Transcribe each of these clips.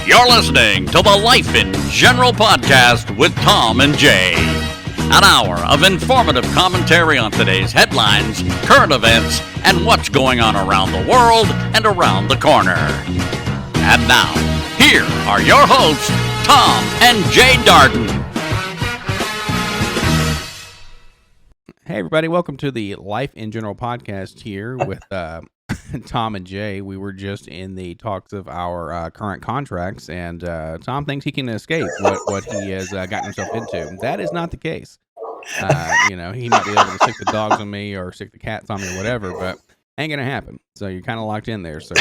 You're listening to the Life in General podcast with Tom and Jay. An hour of informative commentary on today's headlines, current events, and what's going on around the world and around the corner. And now, here are your hosts, Tom and Jay Darden. Hey everybody, welcome to the Life in General podcast here with Tom and Jay. We were just in the talks of our current contracts, and Tom thinks he can escape what he has gotten himself into. That is not the case. He might be able to stick the dogs on me or stick the cats on me or whatever, but ain't gonna happen. So you're kind of locked in there. So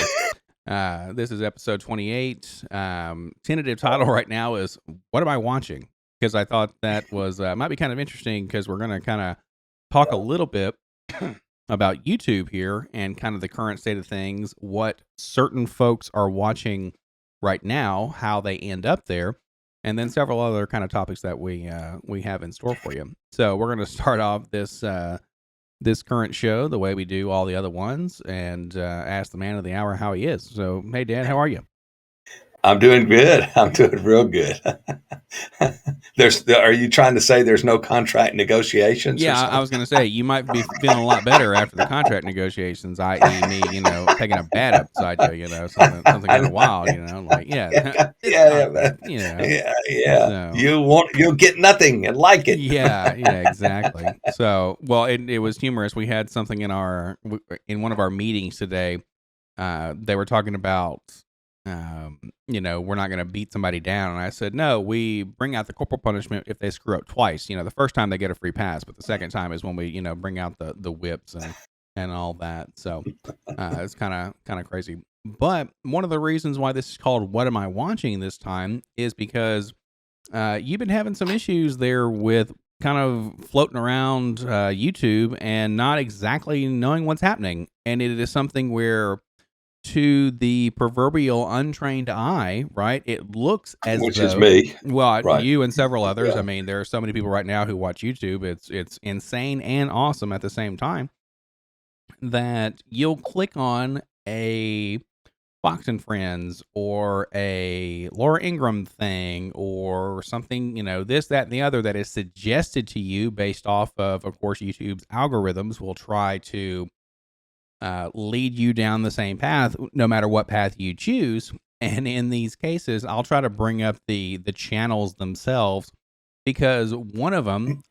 this is episode 28. Tentative title right now is "What Am I Watching?" Because I thought that was might be kind of interesting because we're gonna kind of talk a little bit about YouTube here and kind of the current state of things, what certain folks are watching right now, how they end up there, and then several other kind of topics that we have in store for you. So we're going to start off this current show the way we do all the other ones and ask the man of the hour how he is. So, hey, Dad, how are you? I'm doing good. I'm doing real good. Are you trying to say there's no contract negotiations? Yeah, I was going to say you might be feeling a lot better after the contract negotiations, i.e., me, taking a bat upside you, something kind of wild, yeah. So, you'll get nothing and like it. Yeah, exactly. So, well, it was humorous. We had something in one of our meetings today. They were talking about. We're not going to beat somebody down. And I said, no, we bring out the corporal punishment if they screw up twice. The first time they get a free pass, but the second time is when we, bring out the whips and all that. So it's kind of crazy. But one of the reasons why this is called What Am I Watching this time is because you've been having some issues there with kind of floating around YouTube and not exactly knowing what's happening. And it is something where to the proverbial untrained eye, right? It looks as which though, is me. Well, right. You and several others. Yeah. I mean, there are so many people right now who watch YouTube. It's insane and awesome at the same time that you'll click on a Fox and Friends or a Laura Ingraham thing or something, this, that, and the other that is suggested to you based off of course, YouTube's algorithms will try to lead you down the same path, no matter what path you choose. And in these cases, I'll try to bring up the channels themselves because one of them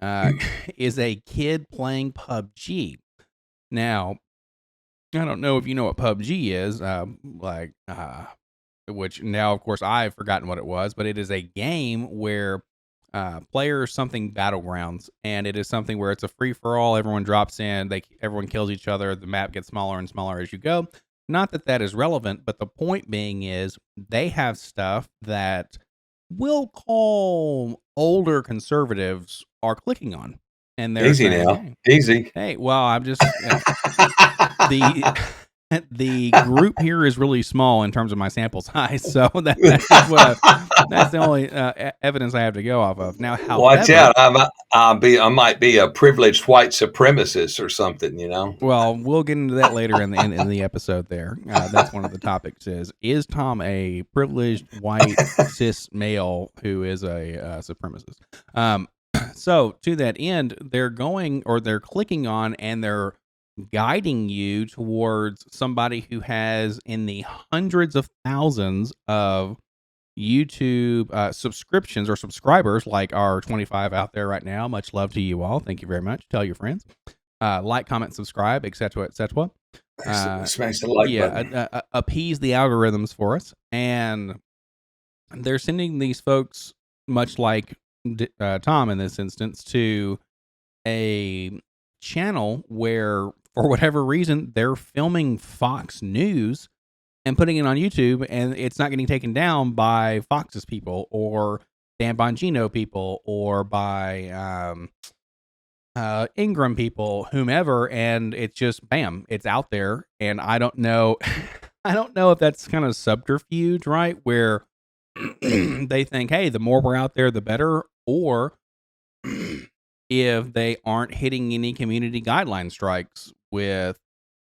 is a kid playing PUBG. Now, I don't know if you know what PUBG is, which now, of course, I've forgotten what it was, but it is a game where players something battlegrounds, and it is something where it's a free-for-all. Everyone drops in, everyone kills each other, the map gets smaller and smaller as you go. Not that is relevant, but the point being is they have stuff that we'll call older conservatives are clicking on, and they're easy saying, now easy. Hey, well, I'm just the group here is really small in terms of my sample size, so that's the only evidence I have to go off of. Now, however, watch out! I might be a privileged white supremacist or something. Well, we'll get into that later in the episode. There, that's one of the topics. Is Tom a privileged white cis male who is a supremacist? So to that end, they're clicking on and they're guiding you towards somebody who has in the hundreds of thousands of YouTube subscriptions or subscribers, like our 25 out there right now. Much love to you all. Thank you very much. Tell your friends. Like, comment, subscribe, etc., etc. Smash the like button. Appease the algorithms for us, and they're sending these folks, much like Tom in this instance, to a channel where, for whatever reason, they're filming Fox News and putting it on YouTube, and it's not getting taken down by Fox's people or Dan Bongino people or by Ingram people, whomever, and it's just bam, it's out there. And I don't know if that's kind of subterfuge, right? Where they think, hey, the more we're out there, the better, or if they aren't hitting any community guideline strikes with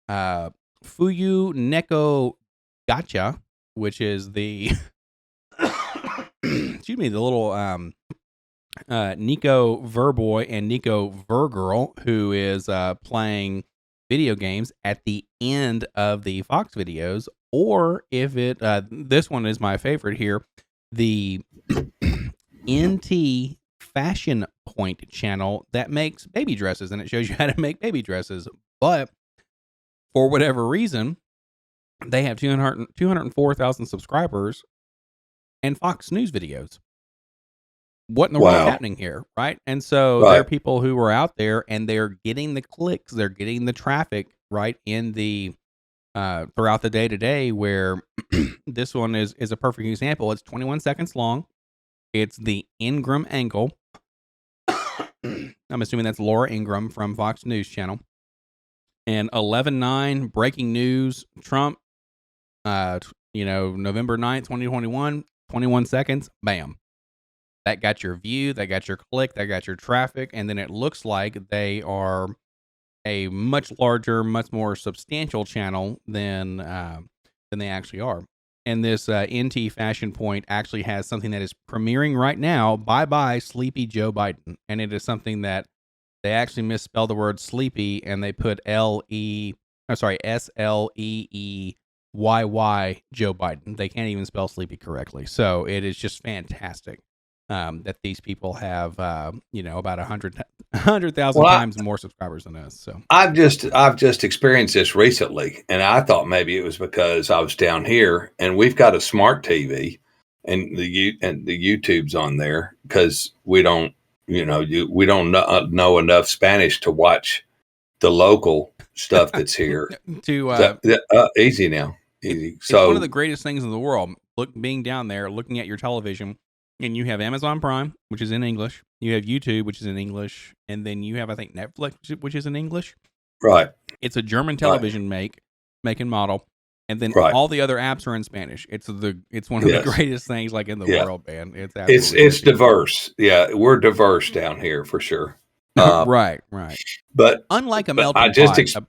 Fuyu Neko Gotcha, which is the excuse me, the little Nico Verboy and Nico Vergirl, who is playing video games at the end of the Fox videos, or if it this one is my favorite here, the NT Fashion Point channel that makes baby dresses, and it shows you how to make baby dresses. But for whatever reason, they have 204,000 subscribers and Fox News videos. What in the world is happening here, right? And so there are people who are out there and they're getting the clicks, they're getting the traffic, right, in the throughout the day-to-day, where this one is a perfect example. It's 21 seconds long. It's the Ingram angle. I'm assuming that's Laura Ingram from Fox News Channel. And 11/9 breaking news, Trump, November 9th, 2021, 21 seconds, bam. That got your view, that got your click, that got your traffic, and then it looks like they are a much larger, much more substantial channel than they actually are. And this NT Fashion Point actually has something that is premiering right now. Bye Sleepy Joe Biden, and it is something that they actually misspelled the word sleepy and they put SLEEYY Joe Biden. They can't even spell sleepy correctly. So it is just fantastic. That these people have, about 100,000 times more subscribers than us. So I've just experienced this recently, and I thought maybe it was because I was down here, and we've got a smart TV, and the YouTube's on there because we don't know enough Spanish to watch the local stuff that's here. Easy now, easy. It's one of the greatest things in the world. Being down there, looking at your television. And you have Amazon Prime, which is in English. You have YouTube, which is in English. And then you have, I think, Netflix, which is in English. Right. It's a German television make and model. And then all the other apps are in Spanish. It's one of the greatest things like in the world, man. It's diverse. Yeah, we're diverse down here for sure. Right. But unlike a melting pot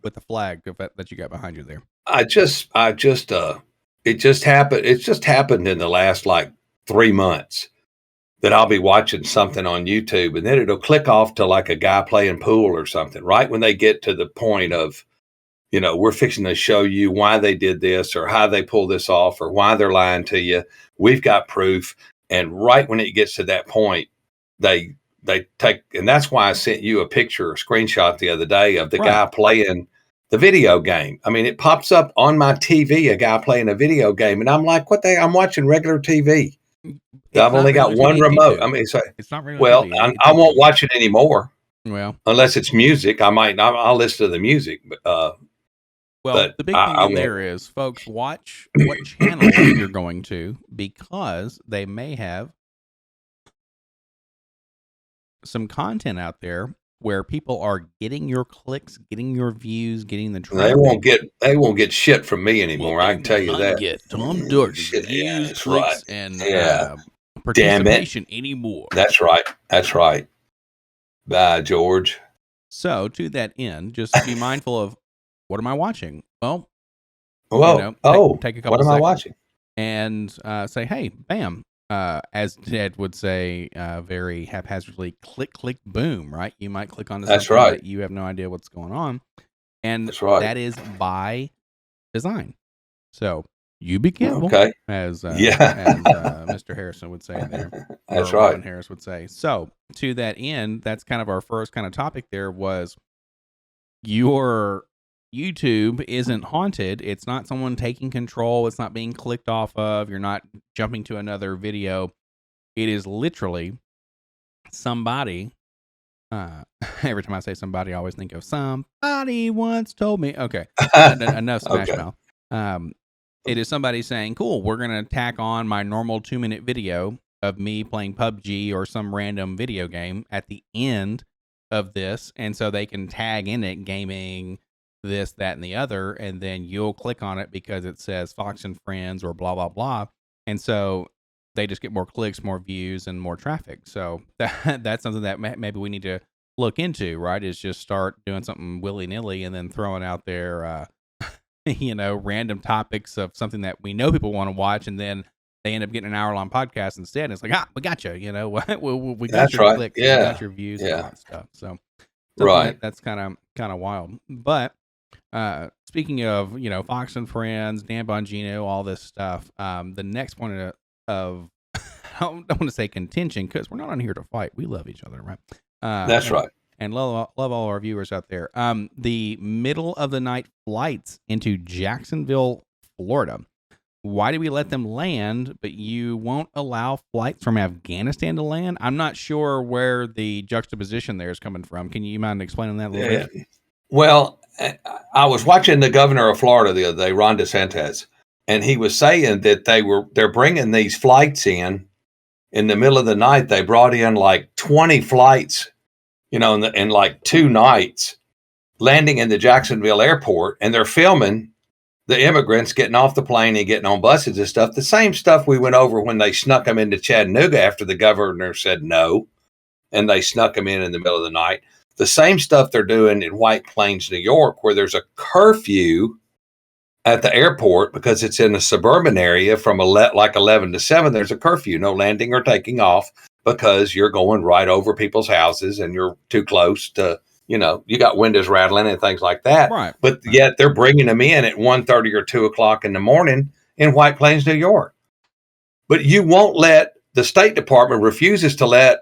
with the flag that you got behind you there. It just happened. It's just happened in the last 3 months. That I'll be watching something on YouTube and then it'll click off to a guy playing pool or something, right when they get to the point of, we're fixing to show you why they did this or how they pull this off or why they're lying to you. We've got proof. And right when it gets to that point, they take, and that's why I sent you a screenshot the other day of the guy playing the video game. I mean, it pops up on my TV, a guy playing a video game. And I'm like, I'm watching regular TV. I've only got one remote. I mean, it's not really. Well, I won't watch it anymore. Well, unless it's music, I'll listen to the music. But the big thing there is, folks, watch what channel you're going to, because they may have some content out there where people are getting your clicks, getting your views, getting the traffic. They won't get shit from me anymore. I can tell you that. Get Tom Duck's views, clicks, and participation anymore. That's right. Bye, George. So to that end, just be mindful of, what am I watching? Well, take a couple. What am I watching? And say, hey, bam. As Ted would say, very haphazardly, click, boom, right? You might click on something that you have no idea what's going on. And that is by design. So you be careful, as Mr. Harrison would say there. That's right. Robin Harris would say. So to that end, that's kind of our first kind of topic there was your YouTube isn't haunted. It's not someone taking control. It's not being clicked off of. You're not jumping to another video. It is literally somebody. Every time I say somebody, I always think of somebody once told me. Okay, enough Smash Mouth. It is somebody saying, cool, we're going to tack on my normal 2-minute video of me playing PUBG or some random video game at the end of this. And so they can tag in it gaming, this, that, and the other, and then you'll click on it because it says Fox and Friends or blah, blah, blah. And so they just get more clicks, more views, and more traffic. So that's something that maybe we need to look into, right? Is just start doing something willy-nilly and then throwing out there, random topics of something that we know people want to watch, and then they end up getting an hour-long podcast instead. And it's like, we got you. We got That's your right. clicks, we Yeah. got your views, and all Yeah. that stuff. So, Right. that's kind of wild. But speaking of, Fox and Friends, Dan Bongino, all this stuff. The next point of I don't want to say contention, because we're not on here to fight. We love each other, right? That's right. And love all our viewers out there. The middle of the night flights into Jacksonville, Florida. Why do we let them land, but you won't allow flights from Afghanistan to land? I'm not sure where the juxtaposition there is coming from. Can you mind explaining that a little bit? Well, I was watching the governor of Florida the other day, Ron DeSantis, and he was saying that they're bringing these flights in the middle of the night. They brought in like 20 flights, in like 2 nights, landing in the Jacksonville airport, and they're filming the immigrants getting off the plane and getting on buses and stuff. The same stuff we went over when they snuck them into Chattanooga after the governor said no, and they snuck them in the middle of the night. The same stuff they're doing in White Plains, New York, where there's a curfew at the airport because it's in a suburban area from like 11 to 7. There's a curfew, no landing or taking off, because you're going right over people's houses and you're too close to, you got windows rattling and things like that. Right. But yet they're bringing them in at 1:30 or 2 o'clock in the morning in White Plains, New York. But you won't let, the State Department refuses to let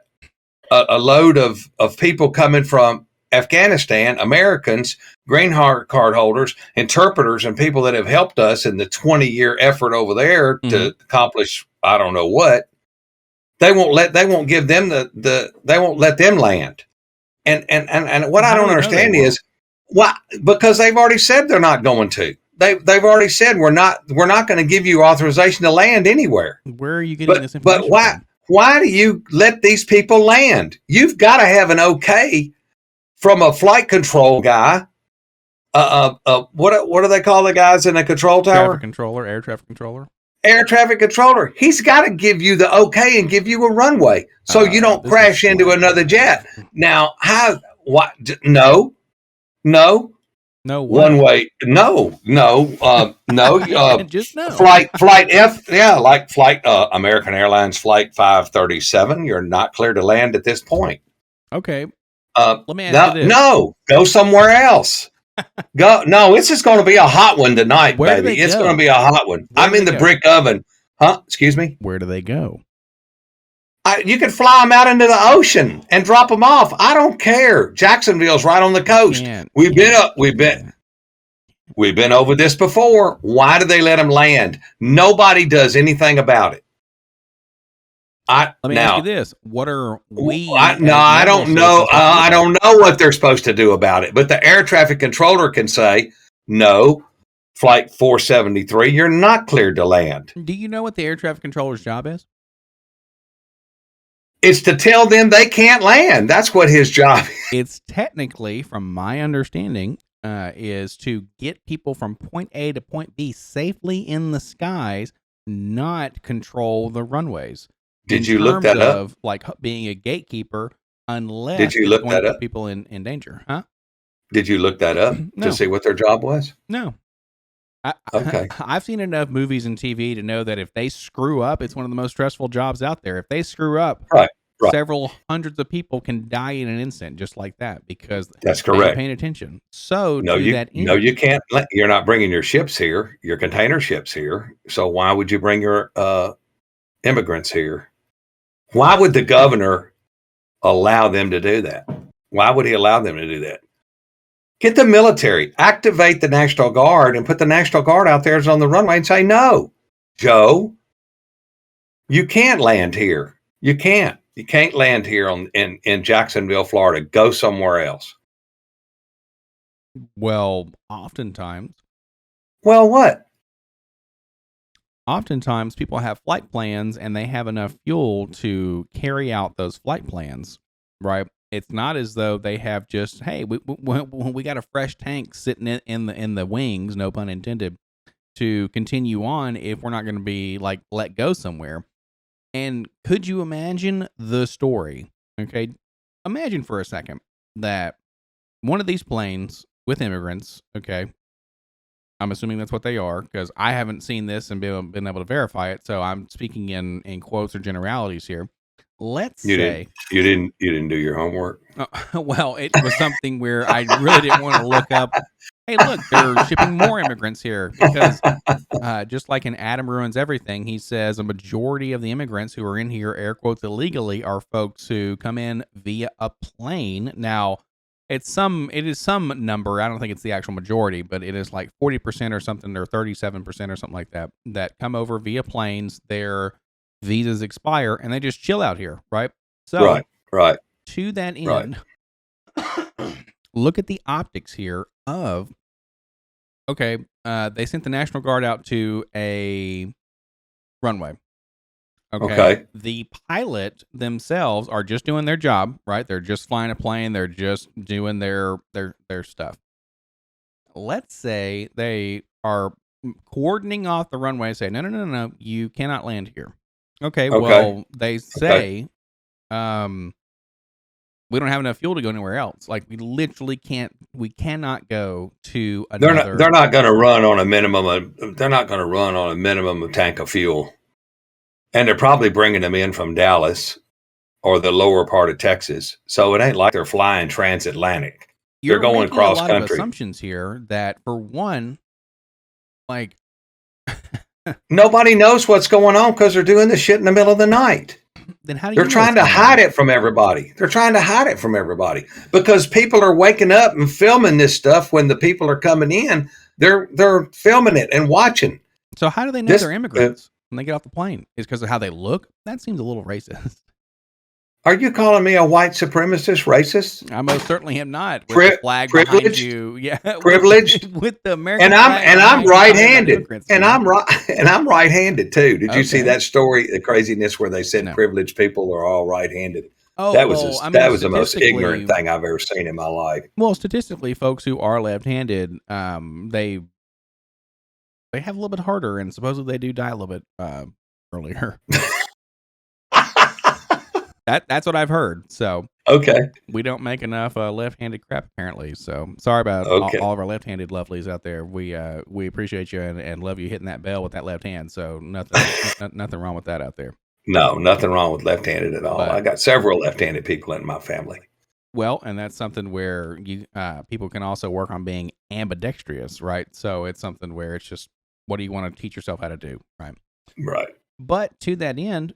a load of people coming from Afghanistan, Americans, green card holders, interpreters, and people that have helped us in the 20-year effort over there to accomplish, I don't know what. They won't let them they won't let them land. And what I don't understand is why, because they've already said they're not going to. They've already said we're not going to give you authorization to land anywhere. Where are you getting this information? But why do you let these people land? You've got to have an okay from a flight control guy. What do they call the guys in a control tower? Traffic controller, air traffic controller. Air traffic controller. He's got to give you the okay and give you a runway so you don't crash into another jet. Now, what? No. One way. No. Just no. Flight F. Yeah, like American Airlines Flight 537. You're not clear to land at this point. Okay. Let me ask you this. No, go somewhere else. Go. No, it's just going to be a hot one tonight, Where baby. It's going to be a hot one. I'm in the brick oven. Huh? Excuse me? Where do they go? You could fly them out into the ocean and drop them off. I don't care. Jacksonville's right on the coast. We've been over this before. Why do they let them land? Nobody does anything about it. Let me ask you this: what are we? I don't know. I don't know what they're supposed to do about it. But the air traffic controller can say, "No, Flight 473, you're not cleared to land." Do you know what the air traffic controller's job is? It's to tell them they can't land. That's what his job is. It's technically, from my understanding, is to get people from point A to point B safely in the skies, not control the runways. Did you look that up? Of, like being a gatekeeper, unless did you look that up? People in danger, huh? Did you look that up to see what their job was? No. Okay. I've seen enough movies and TV to know that if they screw up, it's one of the most stressful jobs out there. If they screw up, right. Several hundreds of people can die in an instant just like that because that's correct. They're paying attention. So you can't. You're not bringing your ships here, your container ships here. So why would you bring your immigrants here? Why would the governor allow them to do that? Why would he allow them to do that? Get the military, activate the National Guard, and put the National Guard out there on the runway and say, "No, Joe, you can't land here. You can't. You can't land here in Jacksonville, Florida. Go somewhere else." Well, oftentimes. Well, what? Oftentimes, people have flight plans and they have enough fuel to carry out those flight plans, right? It's not as though they have just, hey, we got a fresh tank sitting in the wings, no pun intended, to continue on if we're not going to be like let go somewhere. And could you imagine the story? Okay, imagine for a second that one of these planes with immigrants, okay, I'm assuming that's what they are because I haven't seen this and been able to verify it. So I'm speaking in quotes or generalities here. Let's say you didn't do your homework. Well, it was something where I really didn't want to look up. Hey, look, they're shipping more immigrants here because just like in Adam Ruins Everything, he says a majority of the immigrants who are in here, air quotes, illegally, are folks who come in via a plane. Now, it is some number. I don't think it's the actual majority, but it is like 40% or something, or 37% or something like that come over via planes. Their visas expire and they just chill out here, right? So, right. To that end, look at the optics here of, okay, they sent the National Guard out to a runway. Okay. The pilot themselves are just doing their job, right? They're just flying a plane. They're just doing their stuff. Let's say they are coordinating off the runway and say, no, you cannot land here. Okay. Well, they say, we don't have enough fuel to go anywhere else. Like we literally cannot go to another. They're not going to run on a minimum. They're not going to run on a minimum of tank of fuel. And they're probably bringing them in from Dallas or the lower part of Texas. So it ain't like they're flying transatlantic. They're going cross country. Of assumptions here that for one, like nobody knows what's going on because they're doing this shit in the middle of the night. Then how do they're trying to hide it from everybody? They're trying to hide it from everybody because people are waking up and filming this stuff when the people are coming in. They're filming it and watching. So how do they know they're immigrants when they get off the plane? Is because of how they look? That seems a little racist. Are you calling me a white supremacist racist? I most certainly am not. With the flag behind you, yeah, privileged with the American. And I'm right-handed, and I'm right-handed too. Did you see that story? The craziness where they said privileged people are all right-handed. Oh, that was the most ignorant thing I've ever seen in my life. Well, statistically, folks who are left-handed, they have a little bit harder, and supposedly they do die a little bit earlier. That's what I've heard. So we don't make enough left-handed crap apparently. So sorry about all of our left-handed lovelies out there. We appreciate you and love you hitting that bell with that left hand. So nothing wrong with that out there. No, nothing wrong with left-handed at all. I got several left-handed people in my family. Well, and that's something where you people can also work on being ambidextrous, right? So it's something where it's just what do you want to teach yourself how to do, right? Right. But to that end,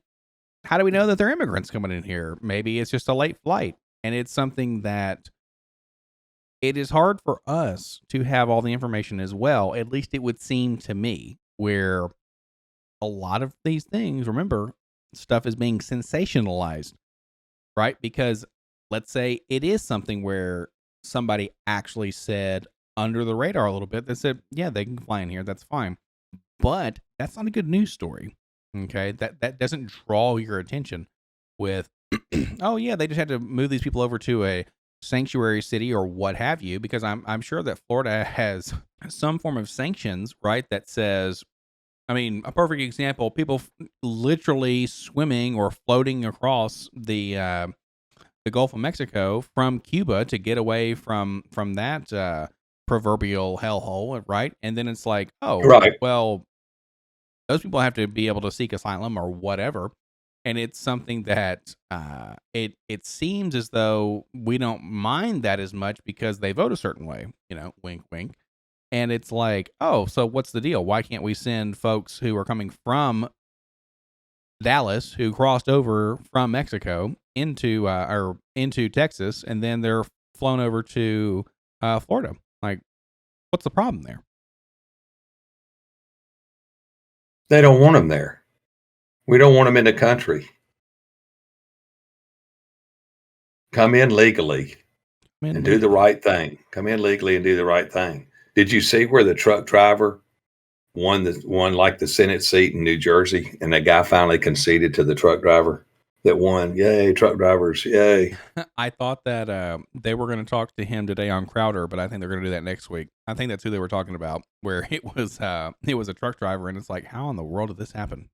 how do we know that they're immigrants coming in here? Maybe it's just a late flight. And it's something that it is hard for us to have all the information as well. At least it would seem to me, where a lot of these things, remember, stuff is being sensationalized, right? Because let's say it is something where somebody actually said under the radar a little bit, that said, yeah, they can fly in here. That's fine. But that's not a good news story. Okay, that doesn't draw your attention with, oh yeah, they just had to move these people over to a sanctuary city or what have you, because I'm sure that Florida has some form of sanctions, right? That says, I mean, a perfect example: people literally swimming or floating across the Gulf of Mexico from Cuba to get away from that proverbial hellhole, right? And then it's like, oh, well. Those people have to be able to seek asylum or whatever, and it's something that it seems as though we don't mind that as much because they vote a certain way, wink, wink. And it's like, oh, so what's the deal? Why can't we send folks who are coming from Dallas who crossed over from Mexico into Texas, and then they're flown over to Florida? Like, what's the problem there? They don't want them there. We don't want them in the country. Come in legally and do the right thing. Come in legally and do the right thing. Did you see where the truck driver won like the Senate seat in New Jersey, and that guy finally conceded to the truck driver that won? Yay, truck drivers! Yay! I thought that they were going to talk to him today on Crowder, but I think they're going to do that next week. I think that's who they were talking about. Where it was a truck driver, and it's like, how in the world did this happen?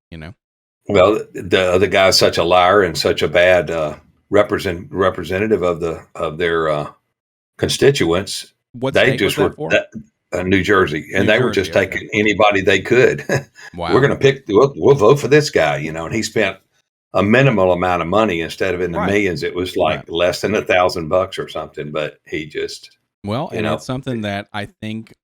Well, the other guy's such a liar and such a bad representative of their constituents. What state was that for? New Jersey, and New they were Jersey, just taking anybody they could. Wow. We're going to pick. We'll vote for this guy, and he spent a minimal amount of money instead of in the Right. millions. It was like less than $1,000 or something, but he just, and it's something that I think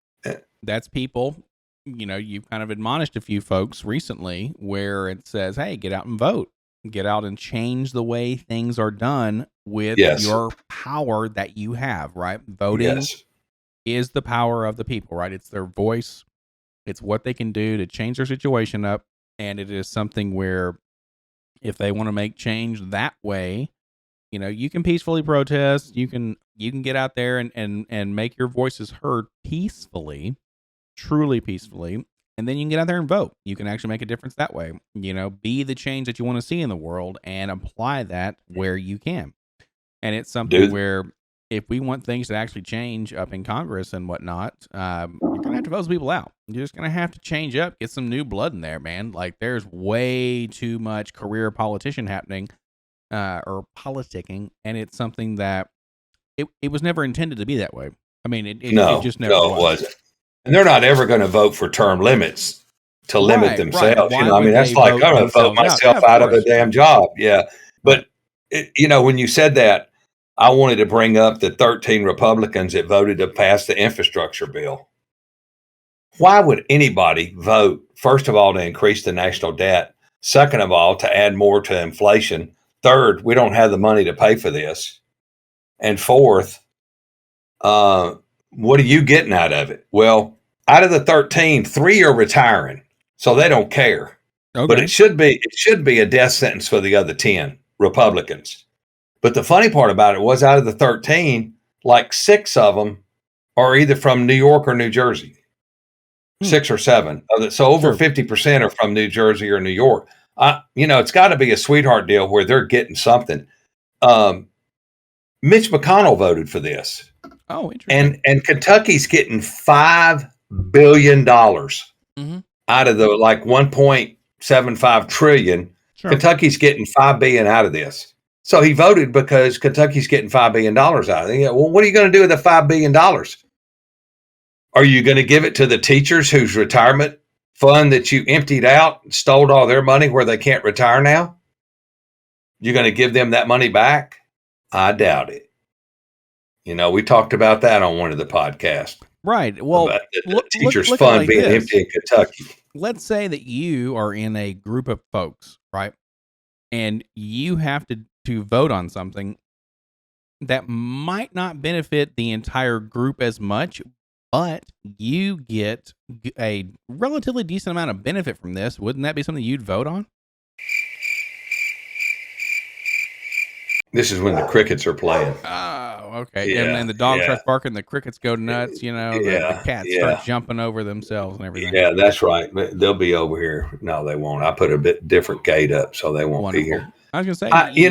that's people, you've kind of admonished a few folks recently where it says, hey, get out and vote, get out and change the way things are done with your power that you have, right? Voting is the power of the people, right? It's their voice. It's what they can do to change their situation up. And it is something where if they want to make change that way, you can peacefully protest. You can get out there and make your voices heard peacefully, truly peacefully. And then you can get out there and vote. You can actually make a difference that way. Be the change that you want to see in the world and apply that where you can. And it's something where if we want things to actually change up in Congress and whatnot, you're going to have to vote those people out. You're just going to have to change up, get some new blood in there, man. Like there's way too much career politician happening or politicking. And it's something that it was never intended to be that way. I mean, it just never was. It wasn't. And they're not ever going to vote for term limits to limit themselves. Right. That's like, I'm going to vote myself out of a damn job. Yeah. But, when you said that, I wanted to bring up the 13 Republicans that voted to pass the infrastructure bill. Why would anybody vote, first of all, to increase the national debt? Second of all, to add more to inflation. Third, we don't have the money to pay for this. And fourth, what are you getting out of it? Well, out of the 13, 3 are retiring, so they don't care. Okay. But it should be a death sentence for the other 10 Republicans. But the funny part about it was out of the 13, like 6 of them are either from New York or New Jersey. 6 or 7. So over 50% are from New Jersey or New York. It's got to be a sweetheart deal where they're getting something. Mitch McConnell voted for this. Oh, interesting. And Kentucky's getting $5 billion out of the like 1.75 trillion. Sure. Kentucky's getting $5 billion out of this. So he voted because Kentucky's getting $5 billion out of it. Well, what are you going to do with the $5 billion? Are you going to give it to the teachers whose retirement fund that you emptied out and stole all their money where they can't retire now? You're going to give them that money back? I doubt it. We talked about that on one of the podcasts. Right. Well, the teachers' fund being empty in Kentucky. Let's say that you are in a group of folks, right? And you have to vote on something that might not benefit the entire group as much, but you get a relatively decent amount of benefit from this. Wouldn't that be something you'd vote on? This is when the crickets are playing. Oh, okay. Yeah, and the dog starts barking, the crickets go nuts, the cats start jumping over themselves and everything. Yeah, that's right. They'll be over here. No, they won't. I put a bit different gate up so they won't be here. I was going to say,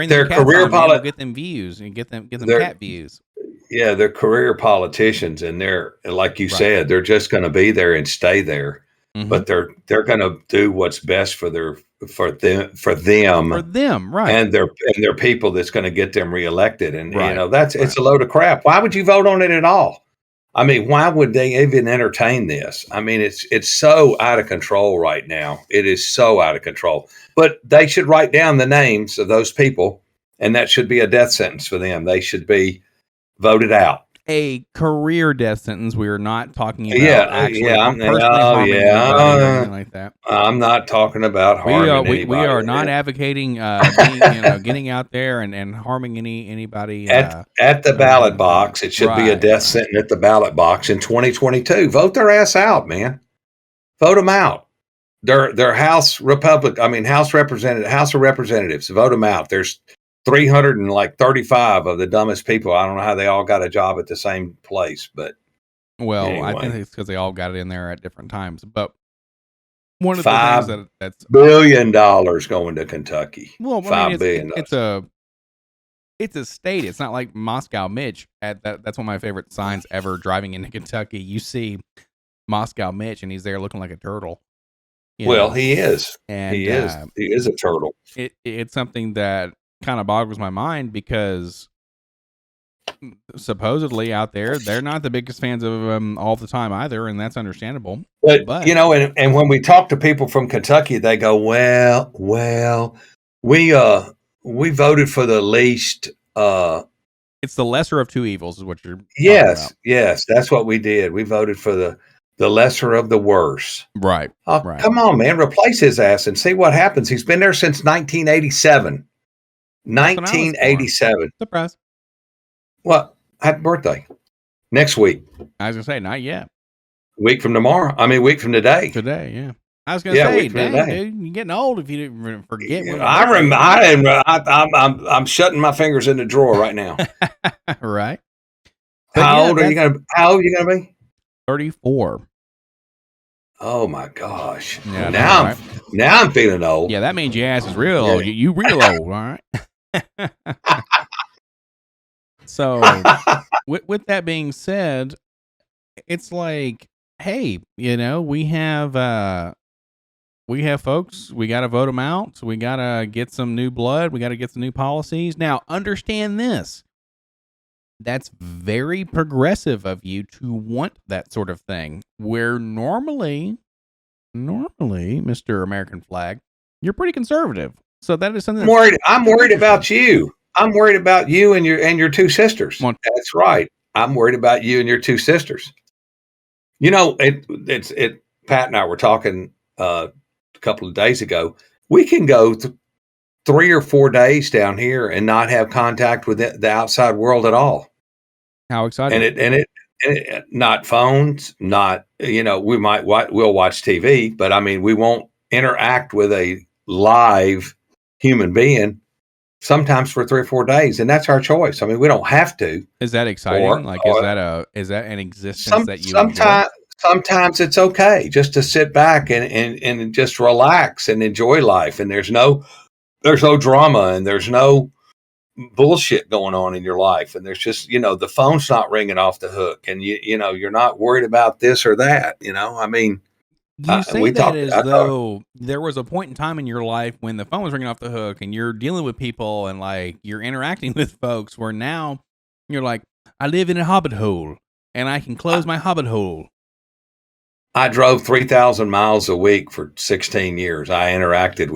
they're career politicians. Get them views and get them cat views. Yeah, they're career politicians, and they're, like you said, they're just going to be there and stay there. Mm-hmm. But they're going to do what's best for them, right? And their people that's going to get them reelected. And it's a load of crap. Why would you vote on it at all? I mean, why would they even entertain this? I mean, it's so out of control right now. It is so out of control. But they should write down the names of those people, and that should be a death sentence for them. They should be voted out. A career death sentence. We are not talking about anything like that. I'm not talking about harming anybody. We are not advocating getting out there and harming anybody. At the ballot box, it should be a death sentence at the ballot box in 2022. Vote their ass out, man. Vote them out. They're House of Representatives. Vote them out. There's 335 of the dumbest people. I don't know how they all got a job at the same place, but anyway. I think it's because they all got it in there at different times. But one of the things that's $5 billion going to Kentucky. Well, $5 billion. It's a state. It's not like Moscow Mitch. That's one of my favorite signs ever. Driving into Kentucky, you see Moscow Mitch, and he's there looking like a turtle. He is. And he is a turtle. It's something that kind of boggles my mind because supposedly out there, they're not the biggest fans of all the time either, and that's understandable. But you know, and when we talk to people from Kentucky, they go, well, we voted for the least. It's the lesser of two evils, is what you're. Yes, that's what we did. We voted for the lesser of the worst. Right. Oh, right. Come on, man, replace his ass and see what happens. He's been there since 1987. 1987. Surprise. Well, happy birthday. Next week. I was gonna say, not yet. Week from tomorrow. I mean, week from today. Today, yeah. I was gonna say, dang, dude, you're getting old if you didn't forget. I'm shutting my fingers in the drawer right now. Right. How old are you gonna be? 34. Oh my gosh! Yeah, now I'm feeling old. Yeah, that means your ass is real old. You real old, all right. So, with that being said, it's like, hey, you know, we have folks. We got to vote them out. We got to get some new blood. We got to get some new policies. Now, understand this. That's very progressive of you to want that sort of thing. Where normally, Mr. American Flag, you're pretty conservative. So that is something. I'm worried about you. I'm worried about you and your two sisters. That's right. I'm worried about you and your two sisters. You know, Pat and I were talking a couple of days ago. We can go 3 or 4 days down here and not have contact with the outside world at all. How exciting! And it not phones, not, you know, we'll watch TV, but I mean, we won't interact with a live human being sometimes for 3 or 4 days, and that's our choice. I mean, we don't have to. Is that exciting? Is that an existence that you sometimes it's okay just to sit back and just relax and enjoy life, and there's no drama and there's no bullshit going on in your life, and there's just, you know, the phone's not ringing off the hook, and you know, you're not worried about this or that, you know. I mean, you say that as though there was a point in time in your life when the phone was ringing off the hook and you're dealing with people and like you're interacting with folks, where now you're like, I live in a hobbit hole and I can close my hobbit hole. I drove 3,000 miles a week for 16 years. I interacted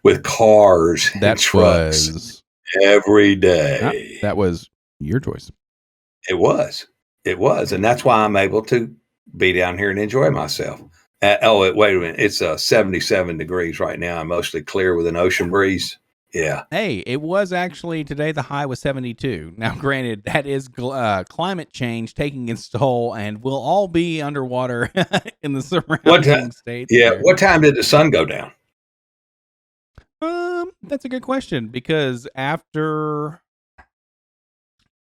with cars and trucks every day. That was your choice. It was. And that's why I'm able to be down here and enjoy myself. Wait a minute. It's 77 degrees right now. I'm mostly clear with an ocean breeze. Yeah. Hey, it was actually today. The high was 72. Now, granted, that is climate change taking its toll, and we'll all be underwater in the surrounding states. Yeah. There. What time did the sun go down? That's a good question, because after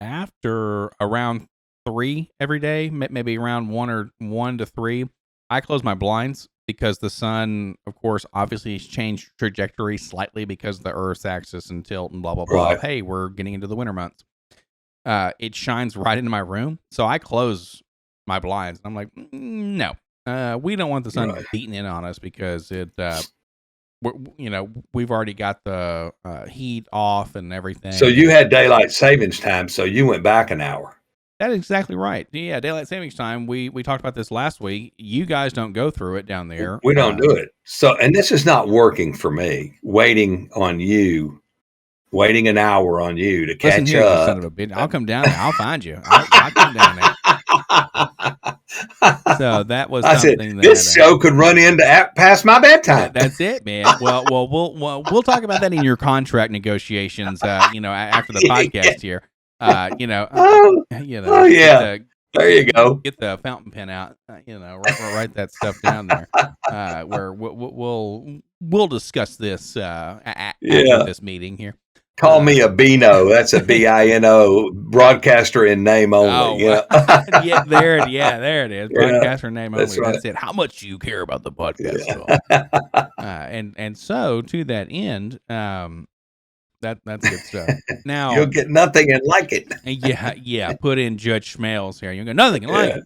around 3 every day, maybe around 1 to 3, I close my blinds, because the sun, of course, obviously has changed trajectory slightly because of the Earth's axis and tilt and blah, blah, blah. Right. Hey, we're getting into the winter months. It shines right into my room, so I close my blinds. I'm like, no, we don't want the sun beating in on us, because we've already got the heat off and everything. So you had daylight savings time, so you went back an hour. That's exactly right. Yeah, daylight savings time. We talked about this last week. You guys don't go through it down there. We don't do it. So, and this is not working for me. Waiting an hour on you to catch here, up. You son of a bitch. I'll come down there. I'll find you. I'll come down there. So that was something this show could run into past my bedtime. That's it, man. Well, we'll talk about that in your contract negotiations. After the podcast here. Yeah. There you go. Get the fountain pen out. Write that stuff down there. Where we'll discuss this after this meeting here. Call me a Bino. That's a BINO, broadcaster in name only. Yeah, there it is. Broadcaster in name only. That's right. That's it. How much do you care about the podcast? And so to that end, that's good stuff. Now you'll get nothing and like it. Yeah. Put in Judge Schmales here. You'll get nothing and like it.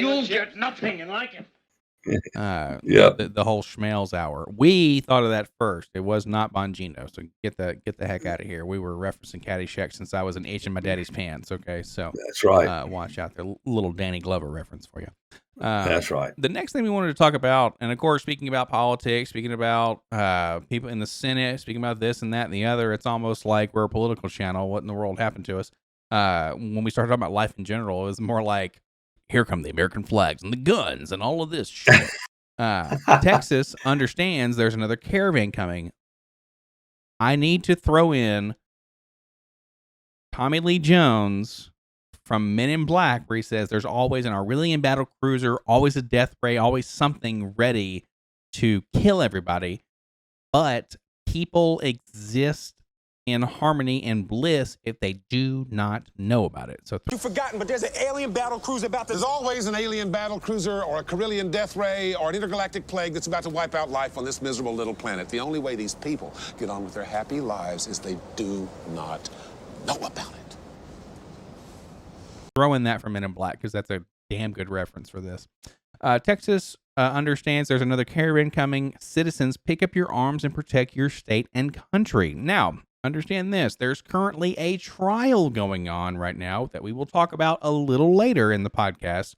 You'll get nothing and like it. Yep. The whole Schmelz hour. We thought of that first. It was not Bongino. So get the heck out of here. We were referencing Caddyshack since I was an H in my daddy's pants. Okay, so That's right. watch out there. Little Danny Glover reference for you. That's right. The next thing we wanted to talk about, and of course, speaking about politics, speaking about people in the Senate, speaking about this and that and the other, it's almost like we're a political channel. What in the world happened to us? When we started talking about life in general, it was more like, here come the American flags and the guns and all of this shit. Texas understands there's another caravan coming. I need to throw in Tommy Lee Jones from Men in Black, where he says there's always an Aurelian battle cruiser, always a death ray, always something ready to kill everybody. But people exist in harmony and bliss if they do not know about it. So You've forgotten, but there's an alien battle cruiser about to... There's always an alien battle cruiser or a Carillion death ray or an intergalactic plague that's about to wipe out life on this miserable little planet. The only way these people get on with their happy lives is they do not know about it. throw in that for Men in Black because that's a damn good reference for this. Texas understands there's another caravan coming. Citizens, pick up your arms and protect your state and country. Now, understand this. There's currently a trial going on right now that we will talk about a little later in the podcast,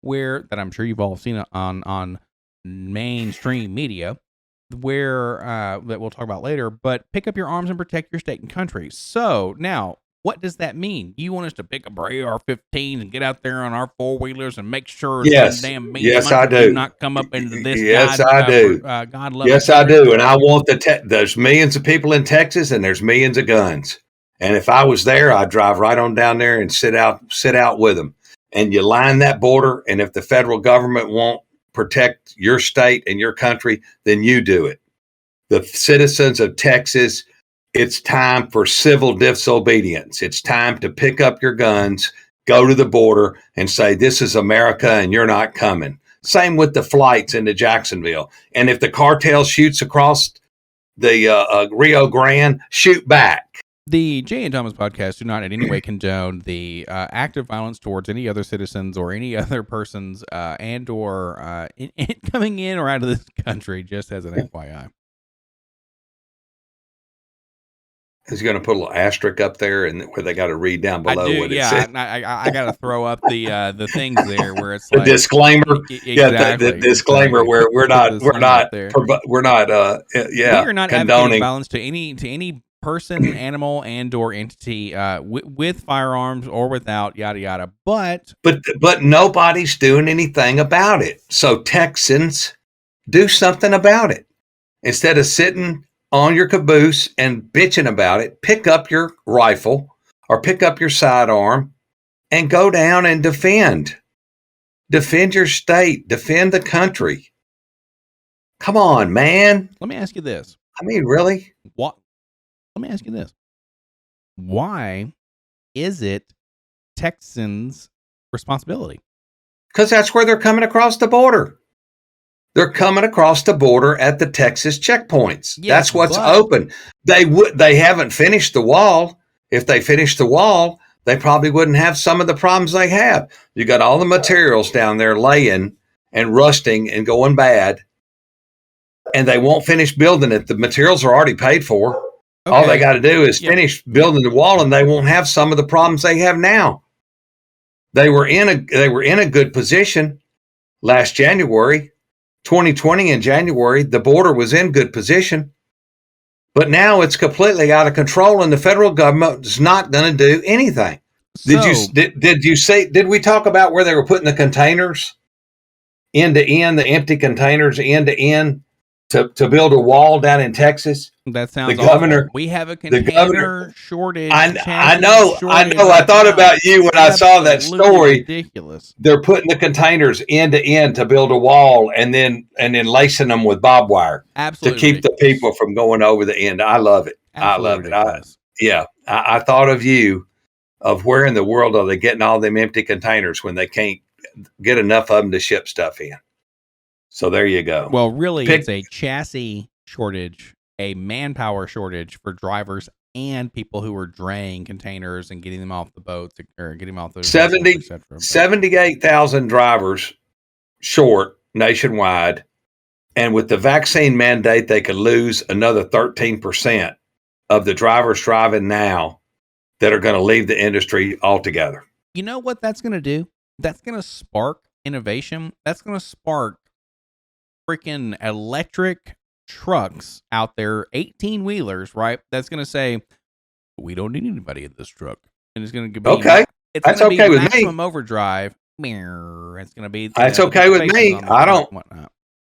that I'm sure you've all seen on mainstream media, that we'll talk about later. But pick up your arms and protect your state and country. So now, what does that mean? You want us to pick up our AR-15s and get out there on our four-wheelers and make sure yes, damn yes, I do not come up into this? Yes, I do. God love. Yes, I do. And I want there's millions of people in Texas and there's millions of guns. And if I was there, I'd drive right on down there and sit out with them. And you line that border. And if the federal government won't protect your state and your country, then you do it. The citizens of Texas, it's time for civil disobedience. It's time to pick up your guns, go to the border, and say, this is America and you're not coming. Same with the flights into Jacksonville. And if the cartel shoots across the Rio Grande, shoot back. The Jay and Thomas podcast do not in any way condone the act of violence towards any other citizens or any other persons and or coming in or out of this country, just as an FYI. Is going to put a little asterisk up there and where they got to read down below what it says. I got to throw up the things there where it's like the disclaimer. Exactly, yeah, the disclaimer where we are not advocating violence to any person, animal, and or entity with firearms or without, yada yada. But nobody's doing anything about it. So Texans, do something about it instead of sitting on your caboose and bitching about it. Pick up your rifle or pick up your sidearm and go down and defend your state, defend the country. Come on, man. Let me ask you this. I mean, really? What? Let me ask you this. Why is it Texans' responsibility? Because that's where they're coming across the border. They're coming across the border at the Texas checkpoints. Yes, that's what's open. They haven't finished the wall. If they finished the wall, they probably wouldn't have some of the problems they have. You got all the materials down there laying and rusting and going bad, and they won't finish building it. The materials are already paid for. Okay. All they got to do is finish building the wall, and they won't have some of the problems they have now. They were in a good position last January. 2020 in January, the border was in good position, but now it's completely out of control, and the federal government is not going to do anything. Did we talk about where they were putting the containers end to end, the empty containers end to end to build a wall down in Texas? That sounds the governor. Awful. We have a container shortage. I know. I thought about you when I saw that story. Ridiculous. They're putting the containers end to end to build a wall, and then lacing them with barbed wire. Absolutely. To keep the people from going over the end. I love it. Absolutely I love it. I thought of you, of where in the world are they getting all them empty containers when they can't get enough of them to ship stuff in? So there you go. Well, really, it's a chassis shortage, a manpower shortage for drivers and people who are draying containers and getting them off the boats or getting them off the 78,000 drivers short nationwide. And with the vaccine mandate, they could lose another 13% of the drivers driving now that are going to leave the industry altogether. You know what that's going to do? That's going to spark innovation. That's going to spark freaking electric trucks out there, 18-wheelers, right? That's going to say, we don't need anybody in this truck. And it's going to be okay. It's that's gonna okay be with maximum me. overdrive. It's going to be. That's okay with me.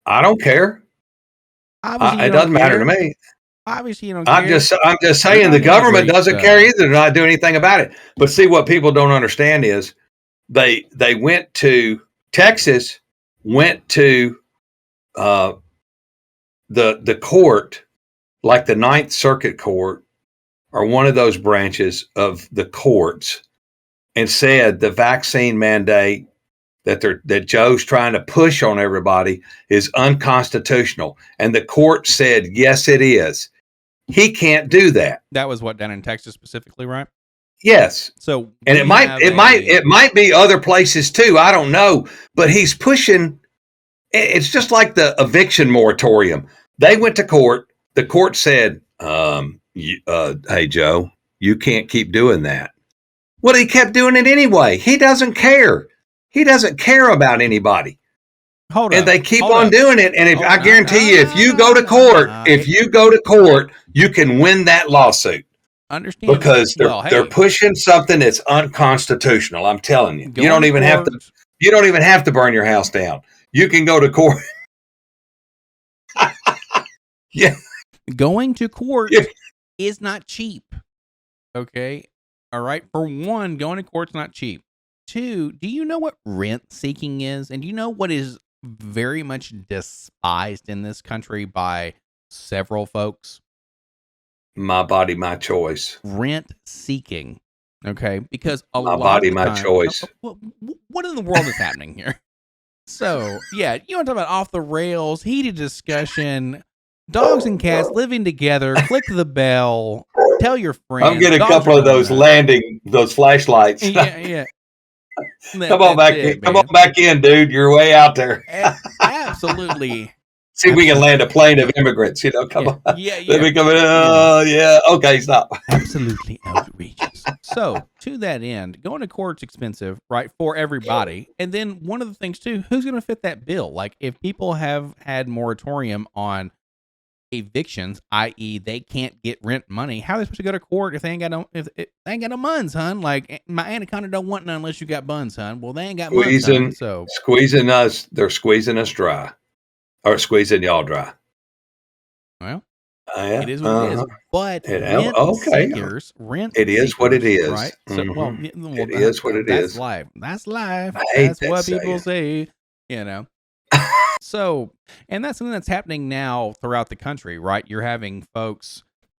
I don't care. Obviously, it doesn't matter to me. Obviously, you don't I'm care. just saying the government doesn't care either. They're not doing anything about it. But see, what people don't understand is they went to Texas, went to the court, like the Ninth Circuit Court or one of those branches of the courts, and said the vaccine mandate that Joe's trying to push on everybody is unconstitutional. And the court said, yes, it is. He can't do that. That was what, down in Texas specifically, right? Yes. So, and it might be other places too. I don't know, but he's pushing. It's just like the eviction moratorium. They went to court. The court said, hey, Joe, you can't keep doing that. Well, he kept doing it anyway. He doesn't care. He doesn't care about anybody. And they keep on doing it. And I guarantee you, if you go to court, you can win that lawsuit. Understand? Because they're pushing something that's unconstitutional. I'm telling you. You don't even have to burn your house down. You can go to court. Yeah. Going to court is not cheap. Okay. All right. For one, going to court's not cheap. Two, do you know what rent seeking is? And do you know what is very much despised in this country by several folks? My body, my choice. Rent seeking. Okay. Because my body, my choice. What in the world is happening here? So, yeah, you want to talk about off the rails, heated discussion, dogs and cats living together, click the bell, tell your friends. I'm getting a couple of those those flashlights. Yeah. Come on back in, dude. You're way out there. Absolutely. See if we can land a plane of immigrants, come on. Yeah. Let me come in. Yeah. Okay, stop. Absolutely outrageous. So, to that end, going to court's expensive, right, for everybody. And then one of the things, too, who's going to fit that bill? Like, if people have had moratorium on evictions, i.e., they can't get rent money, how are they supposed to go to court if they ain't got no buns, hun? Like, my anaconda don't want none unless you got buns, hun. Well, they ain't got buns, hun, so squeezing us. They're squeezing us dry, or squeezing y'all dry. Well, yeah. It is what it is. But it is what it is, right? So, mm-hmm. It is what it is. That's life. That's life. That's what people say. So, and that's something that's happening now throughout the country, right? You're having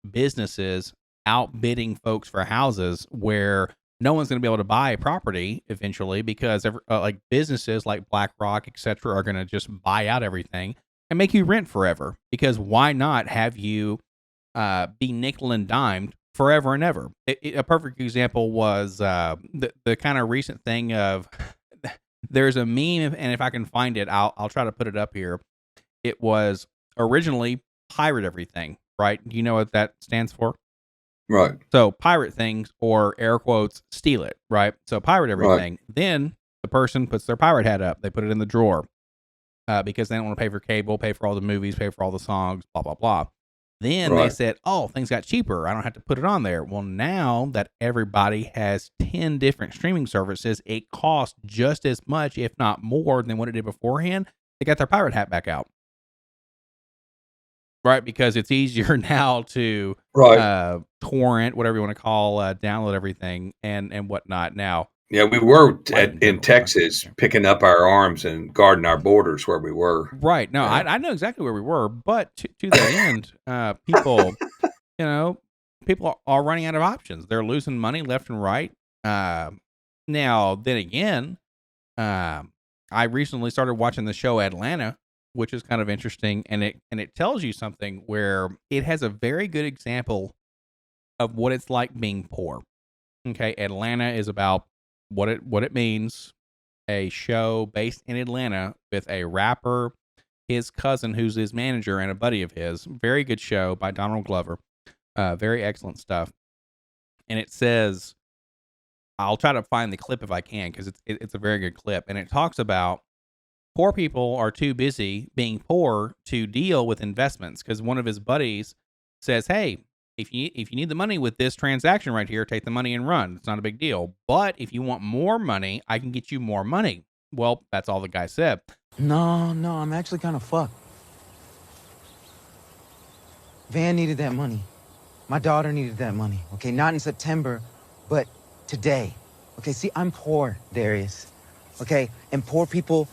businesses outbidding folks for houses where no one's going to be able to buy a property eventually because like businesses like BlackRock, etc., are going to just buy out everything and make you rent forever. Because why not have you be nickel and dimed forever and ever? A perfect example was the kind of recent thing of. There's a meme, and if I can find it, I'll try to put it up here. It was originally pirate everything, right? Do you know what that stands for? Right. So pirate things, or air quotes, steal it, right? So pirate everything. Right. Then the person puts their pirate hat up. They put it in the drawer because they don't want to pay for cable, pay for all the movies, pay for all the songs, blah, blah, blah. Then they said, oh, things got cheaper. I don't have to put it on there. Well, now that everybody has 10 different streaming services, it costs just as much, if not more, than what it did beforehand. They got their pirate hat back out. Right? Because it's easier now to torrent, whatever you want to call, download everything and whatnot. Now, yeah, we were in Texas picking up our arms and guarding our borders where we were. Right. No, I know exactly where we were, but to that end, people, people are running out of options. They're losing money left and right. Now, then again, I recently started watching the show Atlanta, which is kind of interesting, and it tells you something where it has a very good example of what it's like being poor. Okay, Atlanta is about what it means a show based in Atlanta with a rapper, his cousin, who's his manager, and a buddy of his. Very good show by Donald Glover. Very excellent stuff. And it says, I'll try to find the clip if I can, because it's a very good clip. And it talks about poor people are too busy being poor to deal with investments, because one of his buddies says, hey, if you need the money with this transaction right here, take the money and run. It's not a big deal. But if you want more money, I can get you more money. Well, that's all the guy said. No, I'm actually kind of fucked. Van needed that money. My daughter needed that money. Okay, not in September, but today. Okay, see, I'm poor, Darius. Okay, and poor people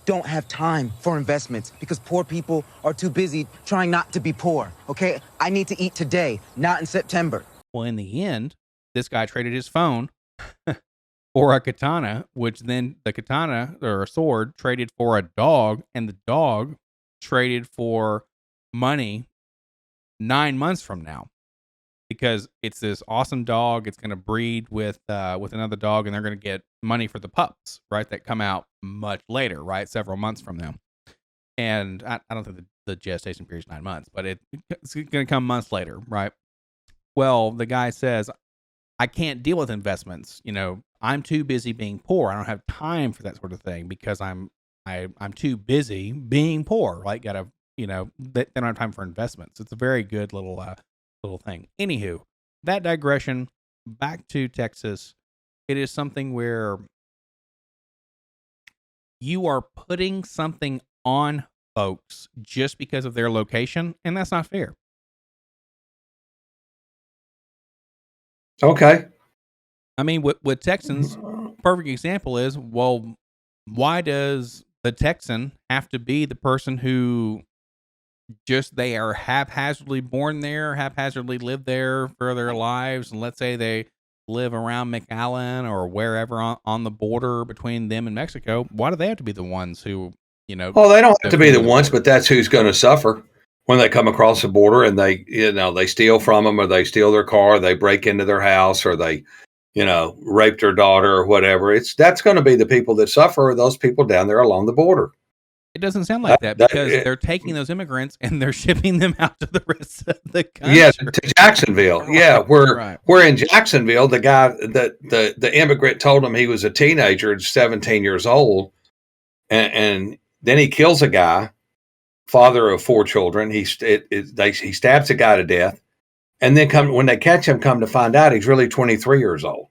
don't have time for investments because poor people are too busy trying not to be poor. Okay, I need to eat today, not in September. Well, in the end, this guy traded his phone for a katana, which then the katana, or a sword, traded for a dog, and the dog traded for money 9 months from now, because it's this awesome dog. It's going to breed with another dog, and they're going to get money for the pups, right? That come out much later, right? Several months from them. And I don't think the gestation period is 9 months, but it's going to come months later, right? Well, the guy says, I can't deal with investments. I'm too busy being poor. I don't have time for that sort of thing because I'm too busy being poor. Like, they don't have time for investments. It's a very good little thing. Anywho, that digression, back to Texas. It is something where you are putting something on folks just because of their location, and that's not fair. Okay. I mean, with Texans, perfect example is, well, why does the Texan have to be the person who they are haphazardly born there, haphazardly live there for their lives, and let's say they live around McAllen or wherever on the border between them and Mexico? Why do they have to be the ones who, Well, they don't have to be the ones, but that's who's going to suffer when they come across the border and they steal from them, or they steal their car, they break into their house, or they, rape their daughter or whatever. That's going to be the people that suffer, those people down there along the border. It doesn't sound like that because they're taking those immigrants and they're shipping them out to the rest of the country. Yeah, to Jacksonville. Yeah, we're in Jacksonville. The guy the immigrant told him he was a teenager, 17 years old, and then he kills a guy, father of 4 children. He stabs a guy to death, and then when they catch him, come to find out he's really 23 years old.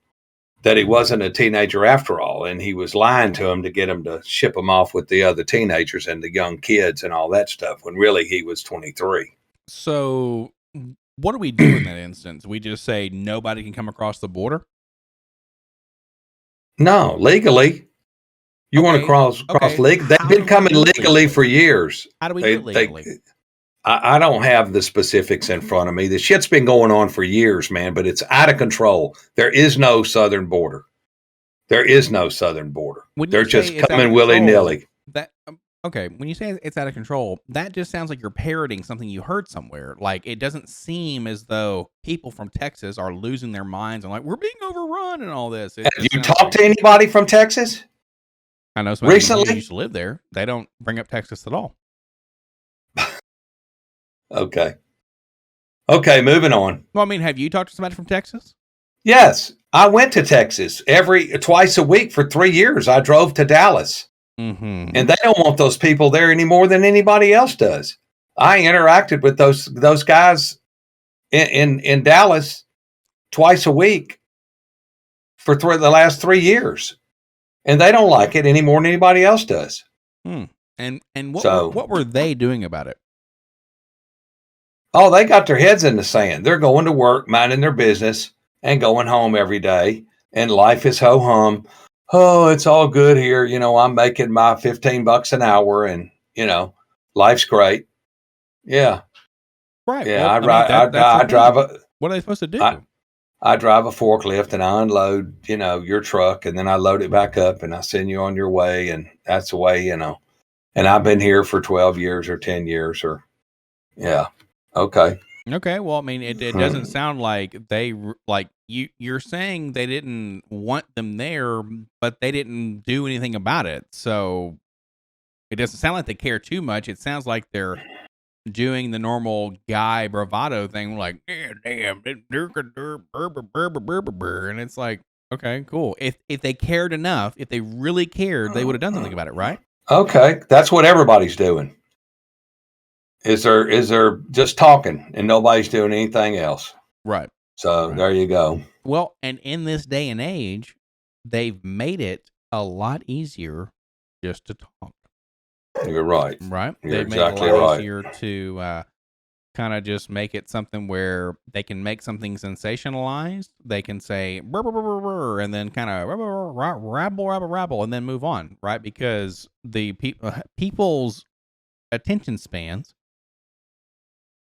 That he wasn't a teenager after all, and he was lying to him to get him to ship him off with the other teenagers and the young kids and all that stuff, when really he was 23. So what do we do in that instance? We just say nobody can come across the border? No, legally. You want to cross legally? They've been coming legally for years. How do we do it legally? I don't have the specifics in front of me. The shit's been going on for years, man, but it's out of control. There is no southern border. They're just coming willy-nilly. When you say it's out of control, that just sounds like you're parroting something you heard somewhere. Like, it doesn't seem as though people from Texas are losing their minds and like, we're being overrun and all this. Have you talked to anybody from Texas? I know somebody recently who used to live there. They don't bring up Texas at all. Okay, moving on. Well, I mean, have you talked to somebody from Texas? Yes, I went to Texas twice a week for 3 years. I drove to Dallas, and they don't want those people there any more than anybody else does. I interacted with those guys in Dallas twice a week for the last 3 years, and they don't like it any more than anybody else does. And what were they doing about it? Oh, they got their heads in the sand. They're going to work, minding their business, and going home every day. And life is ho-hum. Oh, it's all good here. I'm making my $15 an hour, and, life's great. Yeah. Right. Yeah, well, I drive what are they supposed to do? I drive a forklift, and I unload, your truck, and then I load it back up, and I send you on your way, and that's the way, And I've been here for 12 years or 10 years or, yeah. Okay. Okay, well, I mean, it doesn't sound like you're saying they didn't want them there, but they didn't do anything about it. So it doesn't sound like they care too much. It sounds like they're doing the normal guy bravado thing, like, yeah, damn, and it's like, okay, cool. If they cared enough, if they really cared, they would have done something about it, right? Okay, that's what everybody's doing. Is there just talking and nobody's doing anything else? Right. So there you go. Well, and in this day and age, they've made it a lot easier just to talk. You're right. Right? You're They've made it exactly a lot right. easier to kind of just make it something where they can make something sensationalized. They can say "Brr, brr, brr, brr, brr," and then kind of rabble, and then move on, right? Because the people's attention spans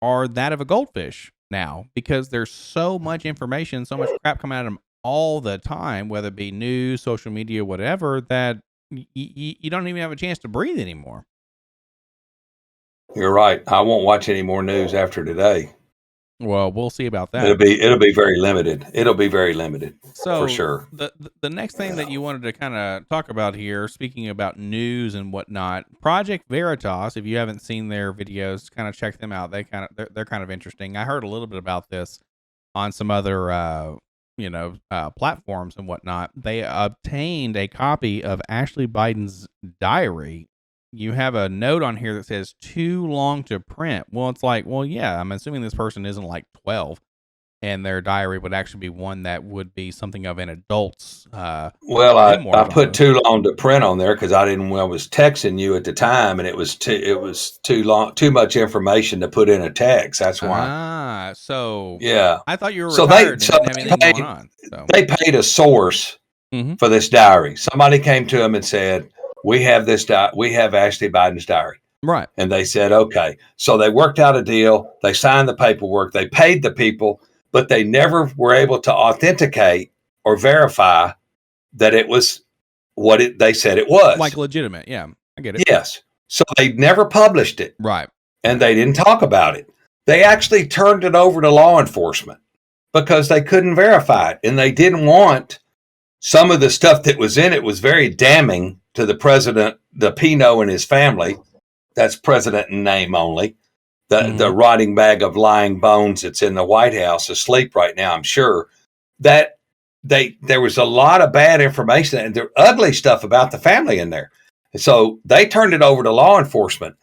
are that of a goldfish now, because there's so much information, so much crap coming at them all the time, whether it be news, social media, whatever, that you don't even have a chance to breathe anymore. You're right. I won't watch any more news after today. Well, we'll see about that. It'll be very limited. It'll be very limited, So for sure. the next thing that you wanted to kind of talk about here, speaking about news and whatnot, Project Veritas. If you haven't seen their videos, kind of check them out. They're kind of interesting. I heard a little bit about this on some other platforms and whatnot. They obtained a copy of Ashley Biden's diary. You have a note on here that says too long to print. Well, it's like, well, yeah, I'm assuming this person isn't like 12, and their diary would actually be one that would be something of an adult's. Well, I memoirs put almost. too long to print on there because I was texting you at the time, and it was too long, too much information to put in a text. That's why. So Yeah. I thought you were So retired they and didn't have anything going on. So. They paid a source Mhm. for this diary. Somebody came to them and said, "We have we have Ashley Biden's diary." Right. And they said, "Okay." So they worked out a deal. They signed the paperwork. They paid the people, but they never were able to authenticate or verify that it was what they said it was. Like legitimate. Yeah, I get it. Yes. So they never published it. Right. And they didn't talk about it. They actually turned it over to law enforcement because they couldn't verify it. And they didn't want some of the stuff that was in it was very damning to the president, the Pino and his family. That's president in name only. The rotting bag of lying bones that's in the White House asleep right now, I'm sure. That there was a lot of bad information and the ugly stuff about the family in there. So they turned it over to law enforcement.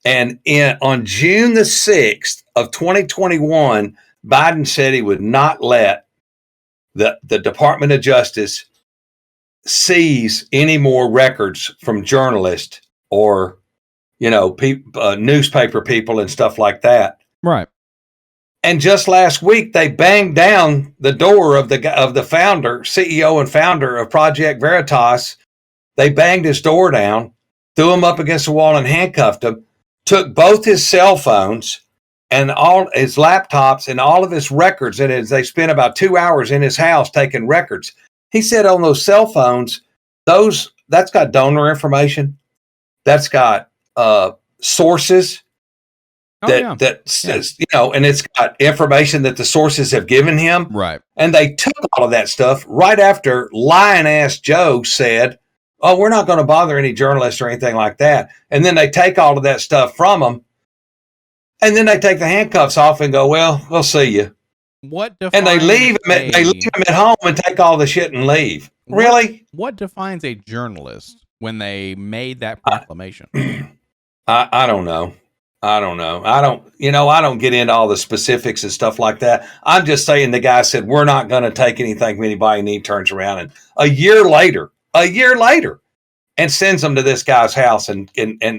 And on June the 6th of 2021, Biden said he would not let the Department of Justice seize any more records from journalists or, newspaper people and stuff like that. Right. And just last week, they banged down the door of the founder, CEO and founder of Project Veritas. They banged his door down, threw him up against the wall and handcuffed him, took both his cell phones and all his laptops and all of his records. And they spent about 2 hours in his house taking records. He said on those cell phones, that's got donor information. That's got sources that says, and it's got information that the sources have given him. Right. And they took all of that stuff right after lying ass Joe said, "Oh, we're not going to bother any journalists or anything like that." And then they take all of that stuff from them. And then they take the handcuffs off and go, "Well, we'll see you." And they leave him at home and take all the shit and leave. Really? What defines a journalist when they made that proclamation? I don't know. I don't get into all the specifics and stuff like that. I'm just saying the guy said, "We're not going to take anything from anybody," and he turns around and a year later, and sends them to this guy's house and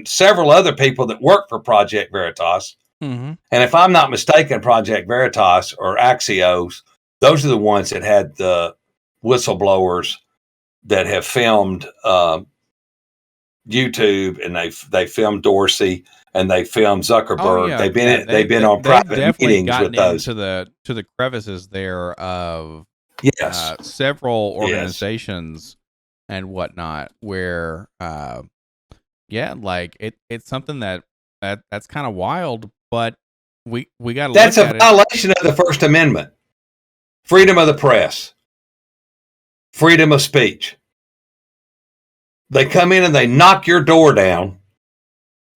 several other people that work for Project Veritas. Mm-hmm. And if I'm not mistaken, Project Veritas or Axios, those are the ones that had the whistleblowers that have filmed YouTube, and they filmed Dorsey and they filmed Zuckerberg. Oh, yeah. They've been on private meetings with those to the crevices there of Yes. several organizations and whatnot, where it's something that's kind of wild, but we got to That's look a at it. violation of the First Amendment. Freedom of the press. Freedom of speech. They come in and they knock your door down,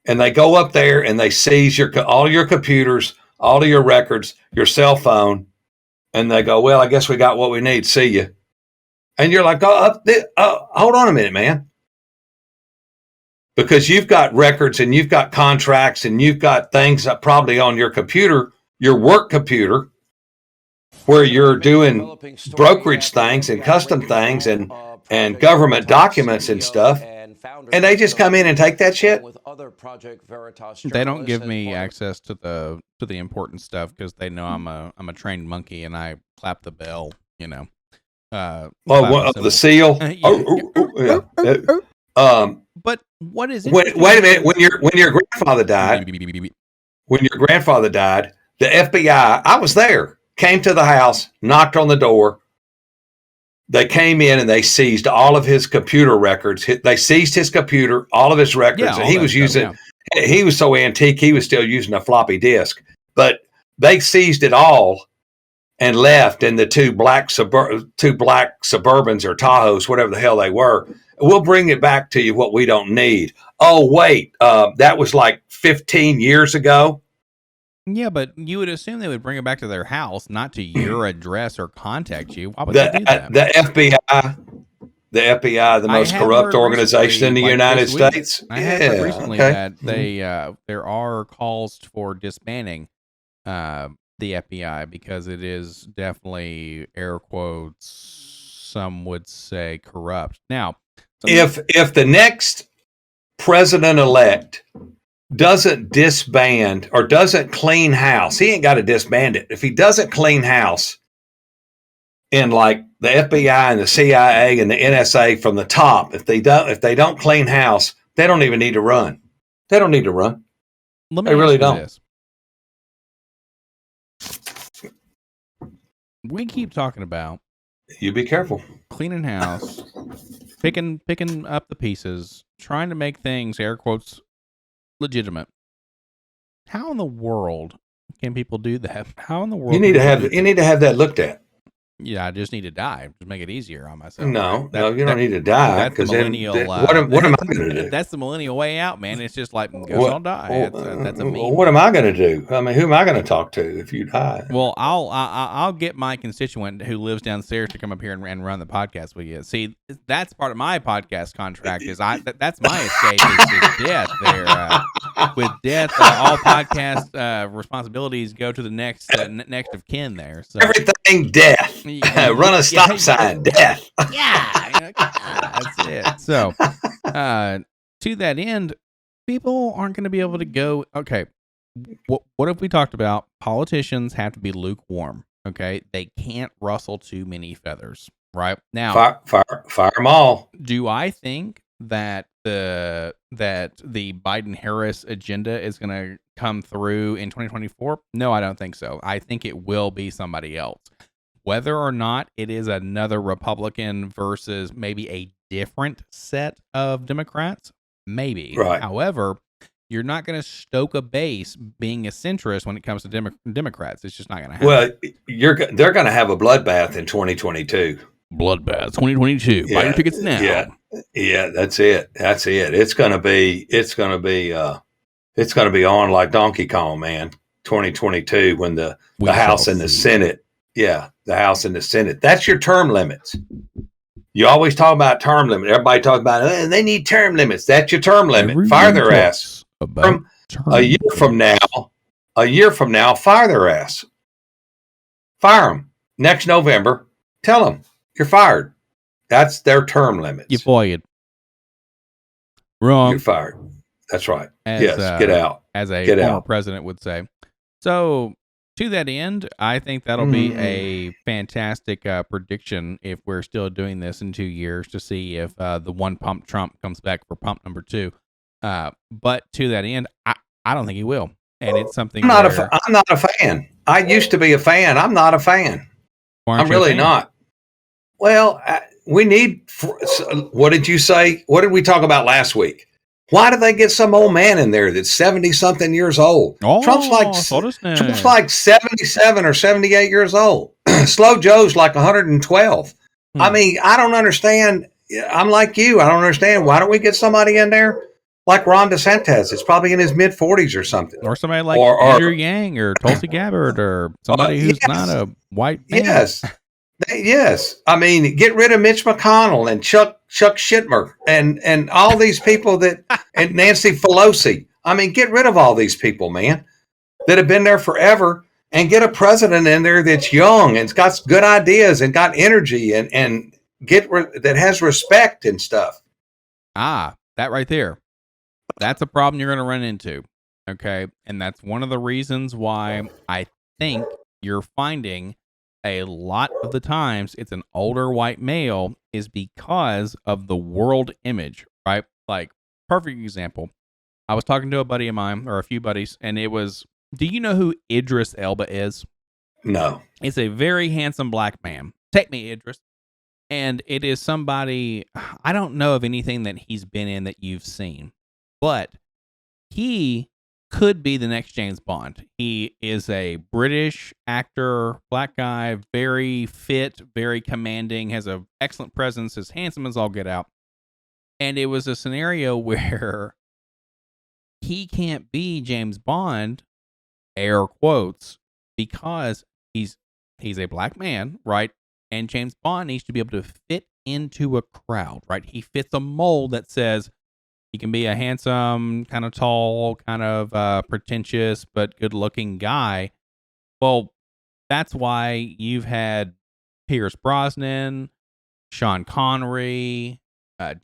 and they go up there and they seize all your computers, all of your records, your cell phone, and they go, well, I guess we got what we need. See you. And you're like, hold on a minute, man. Because you've got records and you've got contracts and you've got things probably on your computer, your work computer, where you're doing brokerage things and custom things and government documents and stuff. And they just come in and take that shit. They don't give me access to the important stuff because they know I'm a trained monkey and I clap the bell, you know. The seal. But what is it? Wait a minute. When your grandfather died, the FBI, I was there, came to the house, knocked on the door. They came in and they seized all of his computer records. They seized his computer, all of his records. And he was he was so antique, he was still using a floppy disk. But they seized it all and left in the two black Suburbans or Tahoes, whatever the hell they were. We'll bring it back to you what we don't need. Oh, wait, that was like 15 years ago. Yeah, but you would assume they would bring it back to their house, not to your address or contact you. Why would they do that? The FBI, the most corrupt organization in the United States. I have heard recently that there are calls for disbanding the FBI because it is definitely, air quotes, some would say corrupt. Now, if the next president-elect doesn't disband or doesn't clean house, he ain't got to disband it. If he doesn't clean house in like the FBI and the CIA and the NSA from the top, if they don't clean house, they don't even need to run. They don't need to run. They really don't. This. We keep talking about you be careful. Cleaning house, picking up the pieces, trying to make things, air quotes, legitimate. How in the world can people do that? How in the world you need to have that looked at? Yeah, I just need to die. Just make it easier on myself. No, you don't need to die because what am I going to do? That's the millennial way out, man. It's just like, I'll die. That's a meme. What am I going to do? I mean, who am I going to talk to if you die? Well, I'll get my constituent who lives downstairs to come up here and run the podcast with you. See, that's part of my podcast contract. Is that's my escape is death. There, with death, all podcast responsibilities go to the next of kin. There, so everything death. Run a stop sign, death. Yeah, that's it. So, to that end, people aren't going to be able to go. Okay, what if we talked about politicians have to be lukewarm? Okay, they can't rustle too many feathers. Right now, fire them all. Do I think that the Biden-Harris agenda is going to come through in 2024? No, I don't think so. I think it will be somebody else. Whether or not it is another Republican versus maybe a different set of Democrats, maybe. Right. However, you're not going to stoke a base being a centrist when it comes to Democrats. It's just not going to happen. Well, they're going to have a bloodbath in 2022. Bloodbath 2022. Buy your tickets now. Yeah, that's it. It's going to be on like Donkey Kong, man. 2022 when the House and the Senate. Yeah, the House and the Senate. That's your term limits. You always talk about term limit. Everybody talks about they need term limits. That's your term limit. Fire their ass. A year from now, fire their ass. Fire them. Next November, tell them you're fired. That's their term limits. You're fired. Wrong. You're fired. That's right. Get out. As a former president would say. So, to that end, I think that'll be a fantastic prediction if we're still doing this in 2 years to see if the one pump Trump comes back for pump number 2. But to that end, I don't think he will. And it's something I'm not a fan. I used to be a fan. I'm not a fan. I'm really not. Well, we need. What did you say? What did we talk about last week? Why do they get some old man in there that's 70-something years old? Oh, Trump's like 77 or 78 years old. Slow Joe's like 112. I mean, I don't understand. I'm like you. I don't understand. Why don't we get somebody in there like Ron DeSantis? It's probably in his mid-40s or something. Or somebody like Andrew Yang or Tulsi Gabbard or somebody who's not a white man. Yes. I mean, get rid of Mitch McConnell and Chuck Schumer and all these people and Nancy Pelosi. I mean, get rid of all these people, man, that have been there forever, and get a president in there that's young and's got good ideas and got energy and that has respect and stuff. That right there. That's a problem you're going to run into. Okay. And that's one of the reasons why I think you're finding a lot of the times it's an older white male is because of the world image, right? Like, perfect example. I was talking to a buddy of mine, or a few buddies, and it was, do you know who Idris Elba is? No. It's a very handsome black man. Take me, Idris. And it is somebody, I don't know of anything that he's been in that you've seen, but he could be the next James Bond. He is a British actor, black guy, very fit, very commanding, has an excellent presence, is handsome as all get out. And it was a scenario where he can't be James Bond, air quotes, because he's a black man, right? And James Bond needs to be able to fit into a crowd, right? He fits a mold that says he can be a handsome, kind of tall, kind of pretentious, but good-looking guy. Well, that's why you've had Pierce Brosnan, Sean Connery,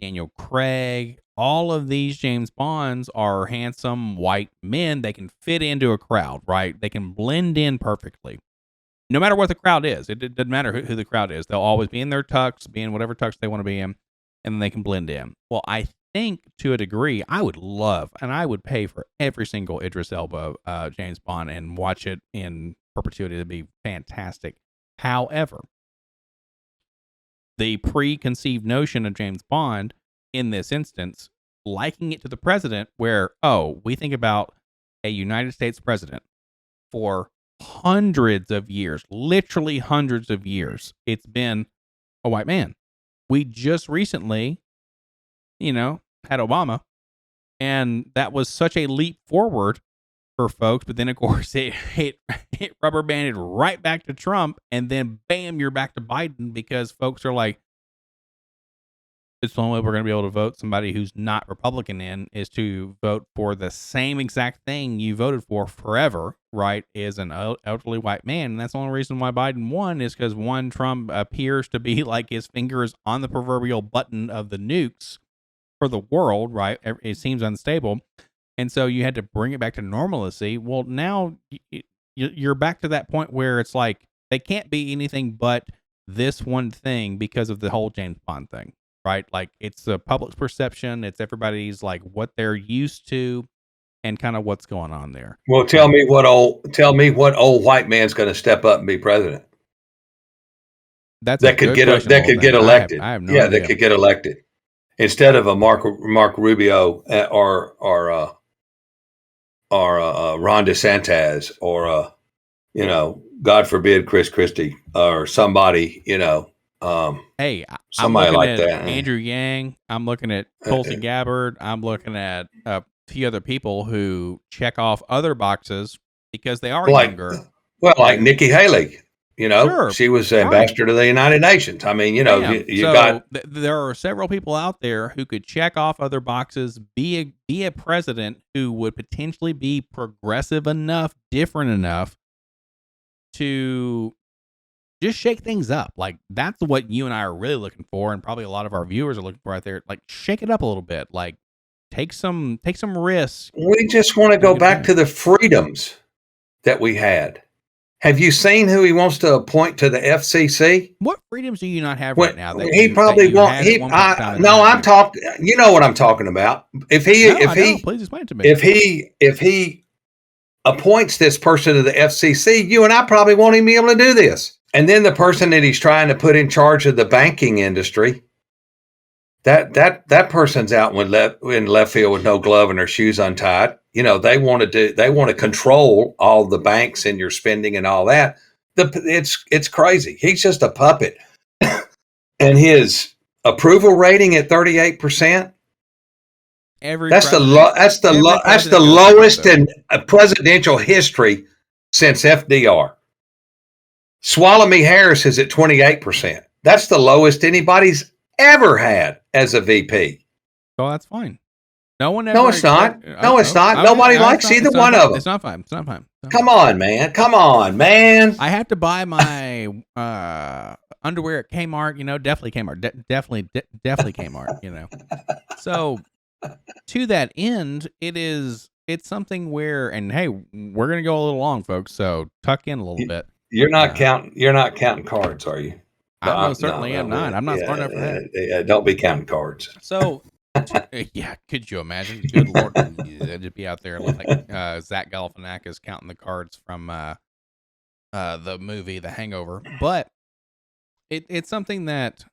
Daniel Craig. All of these James Bonds are handsome white men. They can fit into a crowd, right? They can blend in perfectly. No matter what the crowd is. It doesn't matter who the crowd is. They'll always be in their tux, be in whatever tux they want to be in, and then they can blend in. Well, I think to a degree, I would love, and I would pay for every single Idris Elba James Bond and watch it in perpetuity. It'd be fantastic. However, the preconceived notion of James Bond in this instance, liking it to the president, where, we think about a United States president for hundreds of years, literally hundreds of years, it's been a white man. We just recently, had Obama, and that was such a leap forward for folks. But then, of course, it rubber banded right back to Trump, and then bam, you're back to Biden because folks are like, it's the only way we're going to be able to vote somebody who's not Republican in is to vote for the same exact thing you voted for forever, right, is an elderly white man. And that's the only reason why Biden won is because, one, Trump appears to be like his fingers on the proverbial button of the nukes for the world, right? It seems unstable. And so you had to bring it back to normalcy. Well, now you're back to that point where it's like they can't be anything but this one thing because of the whole James Bond thing. Right? Like, it's the public's perception. It's everybody's like what they're used to and kind of what's going on there. Well, tell me what old white man's going to step up and be president. That could get elected. I have no idea. That could get elected instead of a Mark Rubio or Ron DeSantis or God forbid Chris Christie or somebody, hey, somebody I'm like looking that. at Andrew Yang. I'm looking at Tulsi Gabbard. I'm looking at a few other people who check off other boxes because they are younger. Well, like Nikki Haley, Sure, she was ambassador to the United Nations. I mean, there are several people out there who could check off other boxes, be a president who would potentially be progressive enough, different enough to just shake things up. Like, that's what you and I are really looking for, and probably a lot of our viewers are looking for out there. Like, shake it up a little bit. Like, take some risks. We just want to go back to the freedoms that we had. Have you seen who he wants to appoint to the FCC? What freedoms do you not have right now? He probably won't. I'm talking. You know what I'm talking about. Please explain it to me. If he appoints this person to the FCC, you and I probably won't even be able to do this. And then the person that he's trying to put in charge of the banking industry that person's out in left field with no glove and their shoes untied. They want to control all the banks and your spending and all that. It's crazy. He's just a puppet. And his approval rating at 38%. That's the lowest in presidential history since FDR. Swallow Me Harris is at 28%. That's the lowest anybody's ever had as a VP. So that's fine. No, it's not. It's not. Nobody likes either one of them. It's not fine. It's not fine. Come on, man. I have to buy my underwear at Kmart. Definitely Kmart. Definitely Kmart. So to that end, it's something where, and hey, we're gonna go a little long, folks. So tuck in a little bit. You're not counting cards, are you? I certainly am not. I'm not smart enough for that. Don't be counting cards. So, yeah, could you imagine? Good Lord, to be out there like Zach Galifianakis counting the cards from the movie The Hangover. But it's something that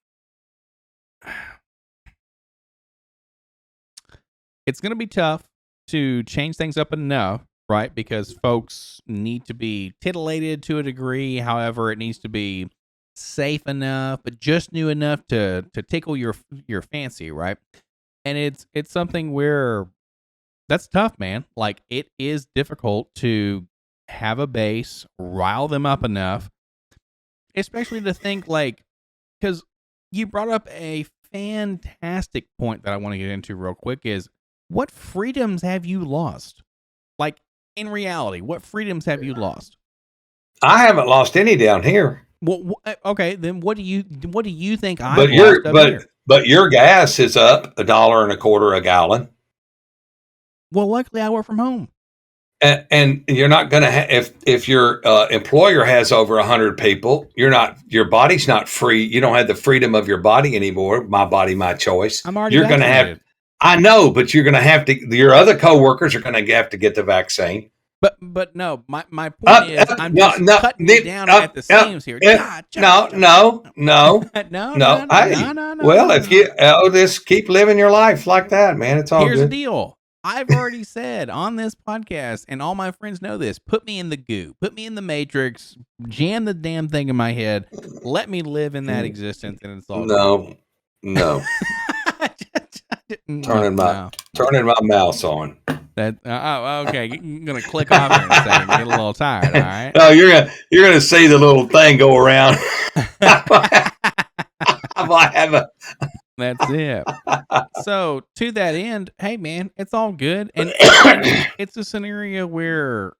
it's going to be tough to change things up enough, right? Because folks need to be titillated to a degree. However, it needs to be safe enough, but just new enough to tickle your fancy, right? And it's something where that's tough, man. Like, it is difficult to have a base, rile them up enough, especially to think, like, because you brought up a fantastic point that I want to get into real quick is, what freedoms have you lost? Like, in reality, what freedoms have you lost? I haven't lost any down here. Well, okay, then what do you think I've lost up here? But your gas is up $1.25 a gallon. Well, luckily I work from home. And you're not going to if your employer has over 100 people, your body's not free. You don't have the freedom of your body anymore. My body, my choice. I'm already You're going to have. I know, but you're going to have to. Your other coworkers are going to have to get the vaccine. But no, my point is I'm just cutting you down at the seams here. No. Well, if you just keep living your life like that, man, it's all good. Here's the deal. I've already said on this podcast, and all my friends know this, put me in the goo, put me in the matrix, jam the damn thing in my head, let me live in that existence, and it's all No. Turning my mouse on. Okay. You're gonna click off here in a second. Get a little tired. All right. No, you're gonna see the little thing go around. That's it. So to that end, hey man, it's all good, and it's a scenario where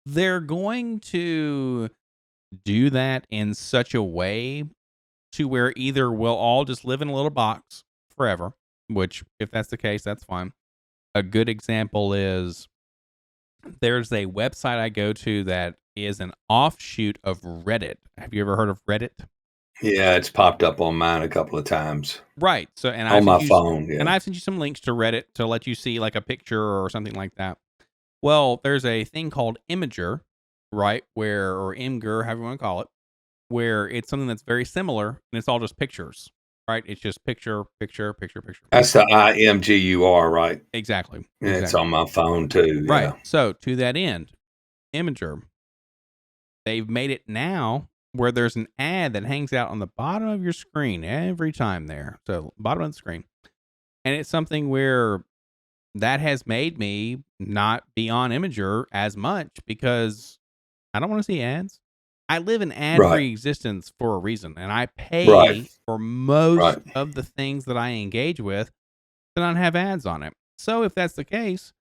they're going to do that in such a way to where either we'll all just live in a little box forever, which if that's the case, that's fine. A good example is there's a website I go to that is an offshoot of Reddit. Have you ever heard of Reddit? Yeah, it's popped up on mine a couple of times. Right. So, and on my phone, yeah. And I've sent you some links to Reddit to let you see like a picture or something like that. Well, there's a thing called Imager, right? Or Imgur, however you want to call it, where it's something that's very similar, and it's all just pictures, right? It's just picture. That's the IMGUR, right? Exactly. It's on my phone too. Right. Yeah. So to that end, Imager, they've made it now where there's an ad that hangs out on the bottom of your screen every time there. So bottom of the screen. And it's something where that has made me not be on Imager as much because I don't want to see ads. I live in ad-free existence for a reason, and I pay for most of the things that I engage with to not have ads on it. So if that's the case,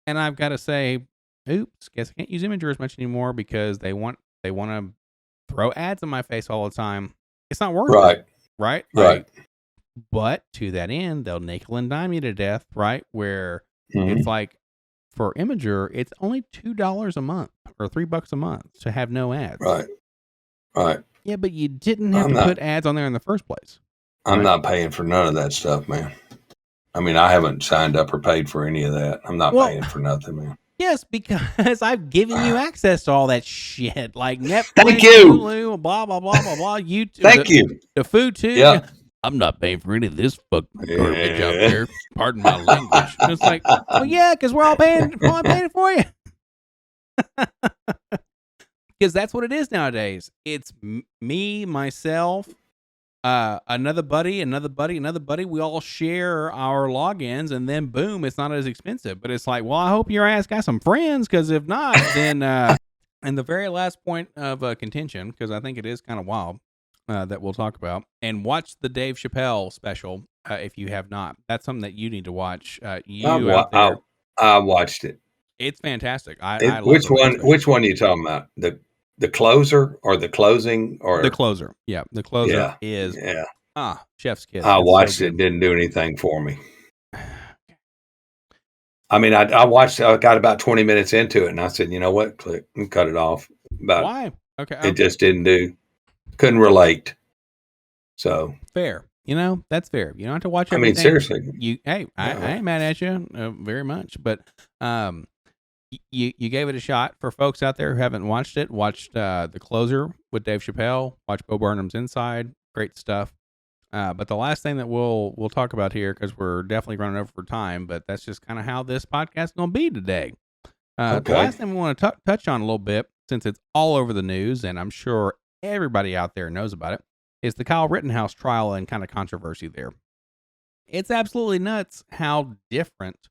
and I've got to say, oops, guess I can't use Imager as much anymore because they want to throw ads in my face all the time. It's not worth it. Right. But to that end, they'll nickel and dime you to death, right? Where it's like, for Imager, it's only $2 a month or $3 a month to have no ads. Right. Yeah, but you didn't have to put ads on there in the first place. I'm not paying for none of that stuff, man. I mean, I haven't signed up or paid for any of that. I'm not paying for nothing, man. Yes, because I've given you access to all that shit, like Netflix, Thank you. Hulu, blah blah blah blah blah. YouTube, Thank you. the food too. Yeah. I'm not paying for any of this fucking garbage out Yeah. there. Pardon my language. And it's like, well, yeah, because we're all paying it for you. Because that's what it is nowadays. It's me, myself, another buddy. We all share our logins, and then boom, it's not as expensive. But it's like, well, I hope your ass got some friends, because if not, then and the very last point of contention, because I think it is kind of wild, that we'll talk about, and watch the Dave Chappelle special if you have not. That's something that you need to watch. I watched it. It's fantastic. I love which the one? special. Which one are you talking about? The closer or the closing or the closer? Yeah, the closer is chef's kiss. I It's watched so it. good. Didn't do anything for me. I mean, I watched. I got about 20 minutes into it, and I said, you know what? Click and cut it off. Why? Okay. It just didn't do. Couldn't relate. So fair. That's fair. You don't have to watch I everything. mean, seriously. I ain't mad at you very much, but you gave it a shot. For folks out there who haven't watched it, watched The Closer with Dave Chappelle. Watch Bo Burnham's Inside. Great stuff. But the last thing that we'll talk about here, because we're definitely running over for time, but that's just kind of how this podcast is going to be today. The last thing we want to touch on a little bit, since it's all over the news, and I'm sure everybody out there knows about it, is the Kyle Rittenhouse trial and kind of controversy there. It's absolutely nuts how different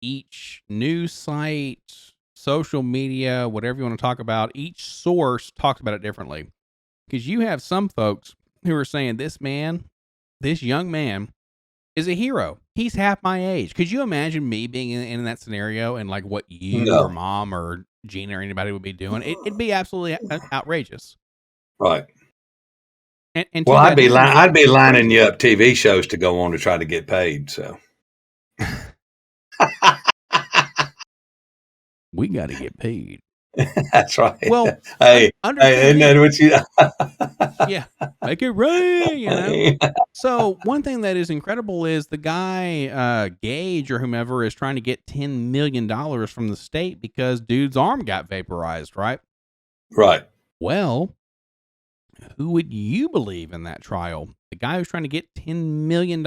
each news site, social media, whatever you want to talk about, each source talks about it differently. Because you have some folks who are saying this young man, is a hero. He's half my age. Could you imagine me being in that scenario and like what you or mom or Gina or anybody would be doing? It'd be absolutely outrageous. Right. And well, I'd be lining you up TV shows to go on to try to get paid. So we got to get paid. That's right. Well, hey, isn't that what you? Yeah, make it rain. So one thing that is incredible is the guy Gage or whomever is trying to get $10 million from the state because dude's arm got vaporized. Right. Right. Well, who would you believe in that trial? The guy who's trying to get $10 million,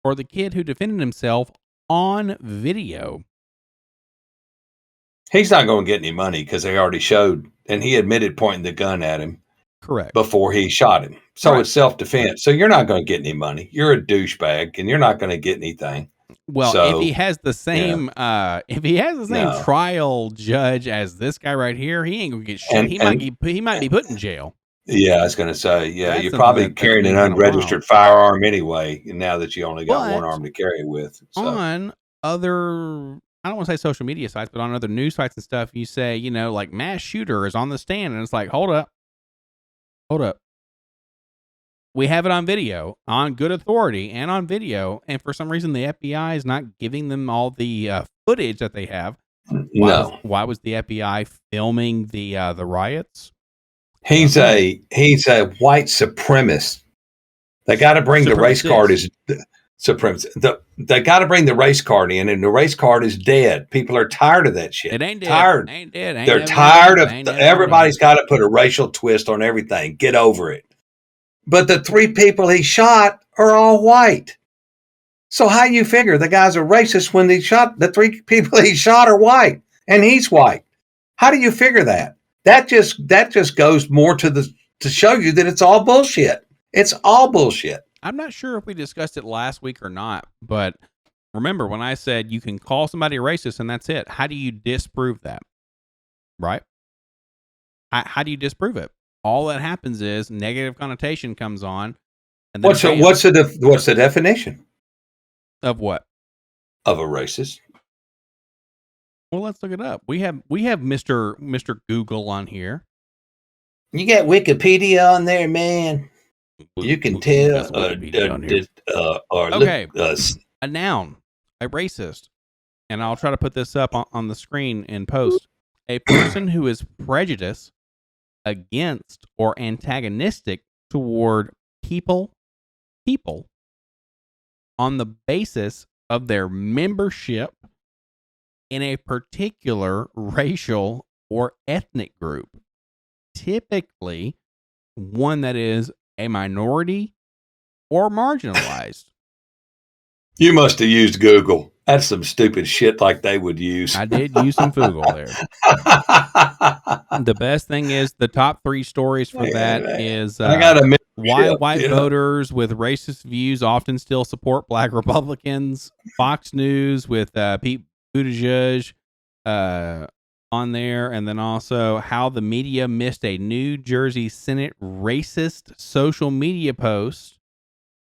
or the kid who defended himself on video? He's not going to get any money because they already showed, and he admitted pointing the gun at him. Correct. Before he shot him. So it's self-defense. So you're not going to get any money. You're a douchebag, and you're not going to get anything. Well, if he has the same, trial judge as this guy right here, he ain't going to get shit. He might be put in jail. Yeah, I was going to say, you're probably carrying an unregistered firearm anyway, now that you only got one arm to carry it with. So. On other, I don't want to say social media sites, but on other news sites and stuff, you say, like mass shooter is on the stand, and it's like, hold up. We have it on video, on good authority, and on video, and for some reason the FBI is not giving them all the footage that they have. Why was the FBI filming the riots? He's a white supremacist. They got to bring the race card as supremacist. They got to bring the race card in, and the race card is dead. People are tired of that shit. It ain't dead. Tired. Ain't dead. They're tired of everybody's got to put a racial twist on everything. Get over it. But the 3 people he shot are all white. So how you figure the guy's a racist when the 3 people he shot are white and he's white? How do you figure that? That just goes more to show you that it's all bullshit. It's all bullshit. I'm not sure if we discussed it last week or not, but remember when I said you can call somebody a racist and that's it. How do you disprove that? Right? How do you disprove it? All that happens is negative connotation comes on. And then what's the definition of what? Of a racist? Well, let's look it up. We have Mr. Google on here. You got Wikipedia on there, man. You can tell. Okay, a noun, a racist, and I'll try to put this up on the screen in post. A person who is prejudiced against or antagonistic toward people on the basis of their membership in a particular racial or ethnic group, typically one that is a minority or marginalized. You must have used Google. That's some stupid shit like they would use. I did use some Google there. The best thing is the top 3 stories for that is I got a why white voters with racist views often still support black Republicans. Fox News with Pete Buttigieg on there, and then also how the media missed a New Jersey Senate racist social media post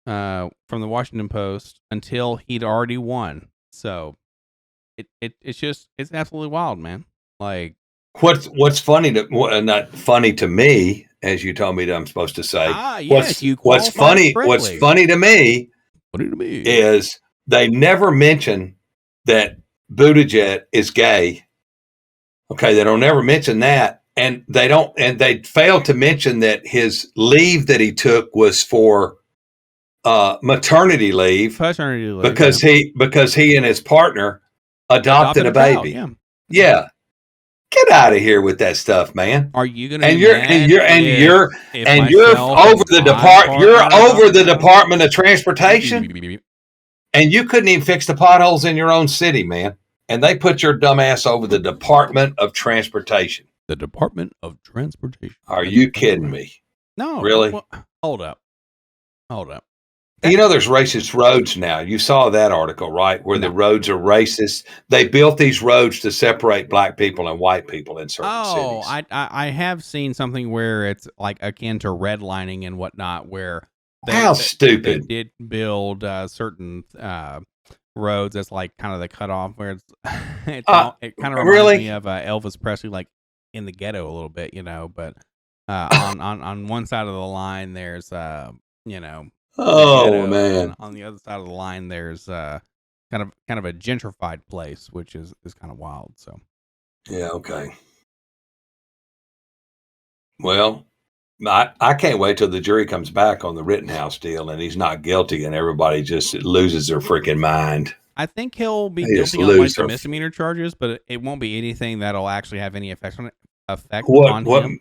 from the Washington Post until he'd already won. So it's absolutely wild, man. Like, what's funny not funny to me, as you told me that I'm supposed to say. Yes, what's funny to me is they never mention that Buttigieg is gay. Okay, they don't ever mention that, and they fail to mention that his leave that he took was for maternity leave, because he and his partner adopted a baby. Child, yeah. Get out of here with that stuff, man. Are you going to? And you're over the Department of Transportation, and you couldn't even fix the potholes in your own city, man. And they put your dumb ass over the Department of Transportation. The Department of Transportation. Are you kidding me? No, really. Well, hold up. You know, there's racist roads now. You saw that article, right? Where the roads are racist. They built these roads to separate black people and white people in certain cities. I have seen something where it's like akin to redlining and whatnot, where stupid. They did build certain roads that's like kind of the cutoff where it kind of reminds me of Elvis Presley, like in the ghetto a little bit, you know. But on one side of the line, there's man. On the other side of the line, there's kind of a gentrified place, which is kind of wild. So, yeah, okay. Well, I can't wait till the jury comes back on the Rittenhouse deal, and he's not guilty, and everybody just loses their freaking mind. I think he'll be guilty on like the misdemeanor charges, but it won't be anything that'll actually have any effect on him.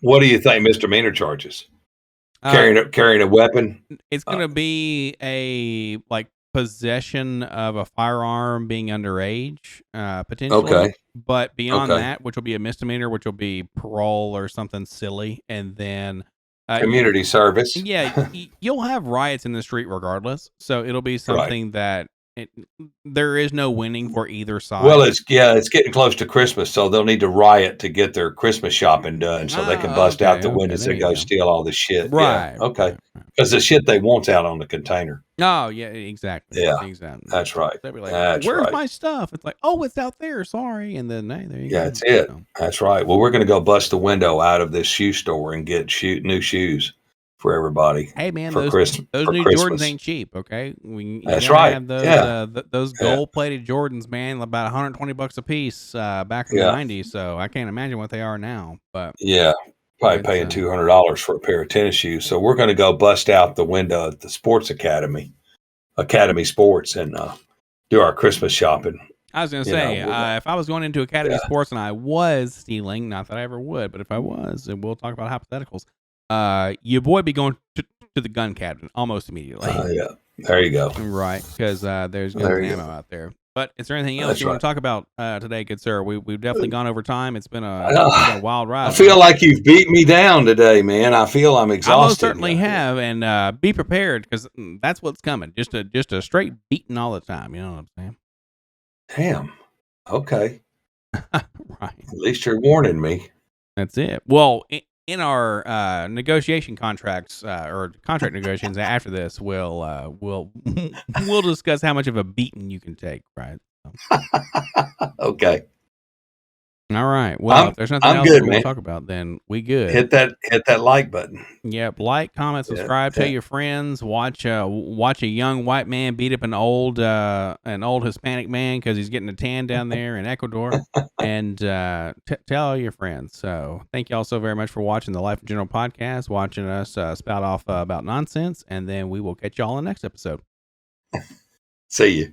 What do you think? Misdemeanor charges? Carrying a weapon. It's going to be a like possession of a firearm, being underage, potentially. Okay. But beyond that, which will be a misdemeanor, which will be parole or something silly, and then community service. Yeah, you'll have riots in the street regardless. So it'll be something that there is no winning for either side. Well, it's getting close to Christmas, so they'll need to riot to get their Christmas shopping done, so they can bust out the windows and go steal all the shit. Right. Yeah, okay. Because the shit they want's out on the container. Oh, yeah, exactly. Yeah, exactly. That's right. They'll be like, where's my stuff? It's like, oh, it's out there. Sorry. And then, hey, there you go. Yeah, that's it. That's right. Well, we're going to go bust the window out of this shoe store and get new shoes for everybody. Hey, man, those new Christmas. Jordans ain't cheap, okay? That's right. Have those gold-plated Jordans, man, about $120 a piece back in the 90s, so I can't imagine what they are now. But yeah, probably paying $200 for a pair of tennis shoes. So we're going to go bust out the window at the Sports Academy Sports, and do our Christmas shopping. I was going to say, if I was going into Academy Sports and I was stealing, not that I ever would, but if I was, and we'll talk about hypotheticals, your boy be going to the gun cabinet almost immediately. Yeah, there you go. Right, because there's good ammo out there. But is there anything else you want to talk about today, good sir? We've definitely gone over time. It's been a wild ride. I feel like you've beat me down today, man. I feel I'm exhausted. I most certainly have, and be prepared because that's what's coming. Just a straight beating all the time. You know what I'm saying? Damn. Okay. Right. At least you're warning me. That's it. Well, in our negotiation contracts or contract negotiations after this, we'll discuss how much of a beating you can take, right? So. Okay. All right. Well, if there's nothing else we want to talk about, then we good. Hit that like button. Yep. Like, comment, subscribe, tell your friends. Watch a young white man beat up an old Hispanic man because he's getting a tan down there in Ecuador, and tell your friends. So thank you all so very much for watching the Life in General podcast, watching us spout off about nonsense, and then we will catch you all in the next episode. See you.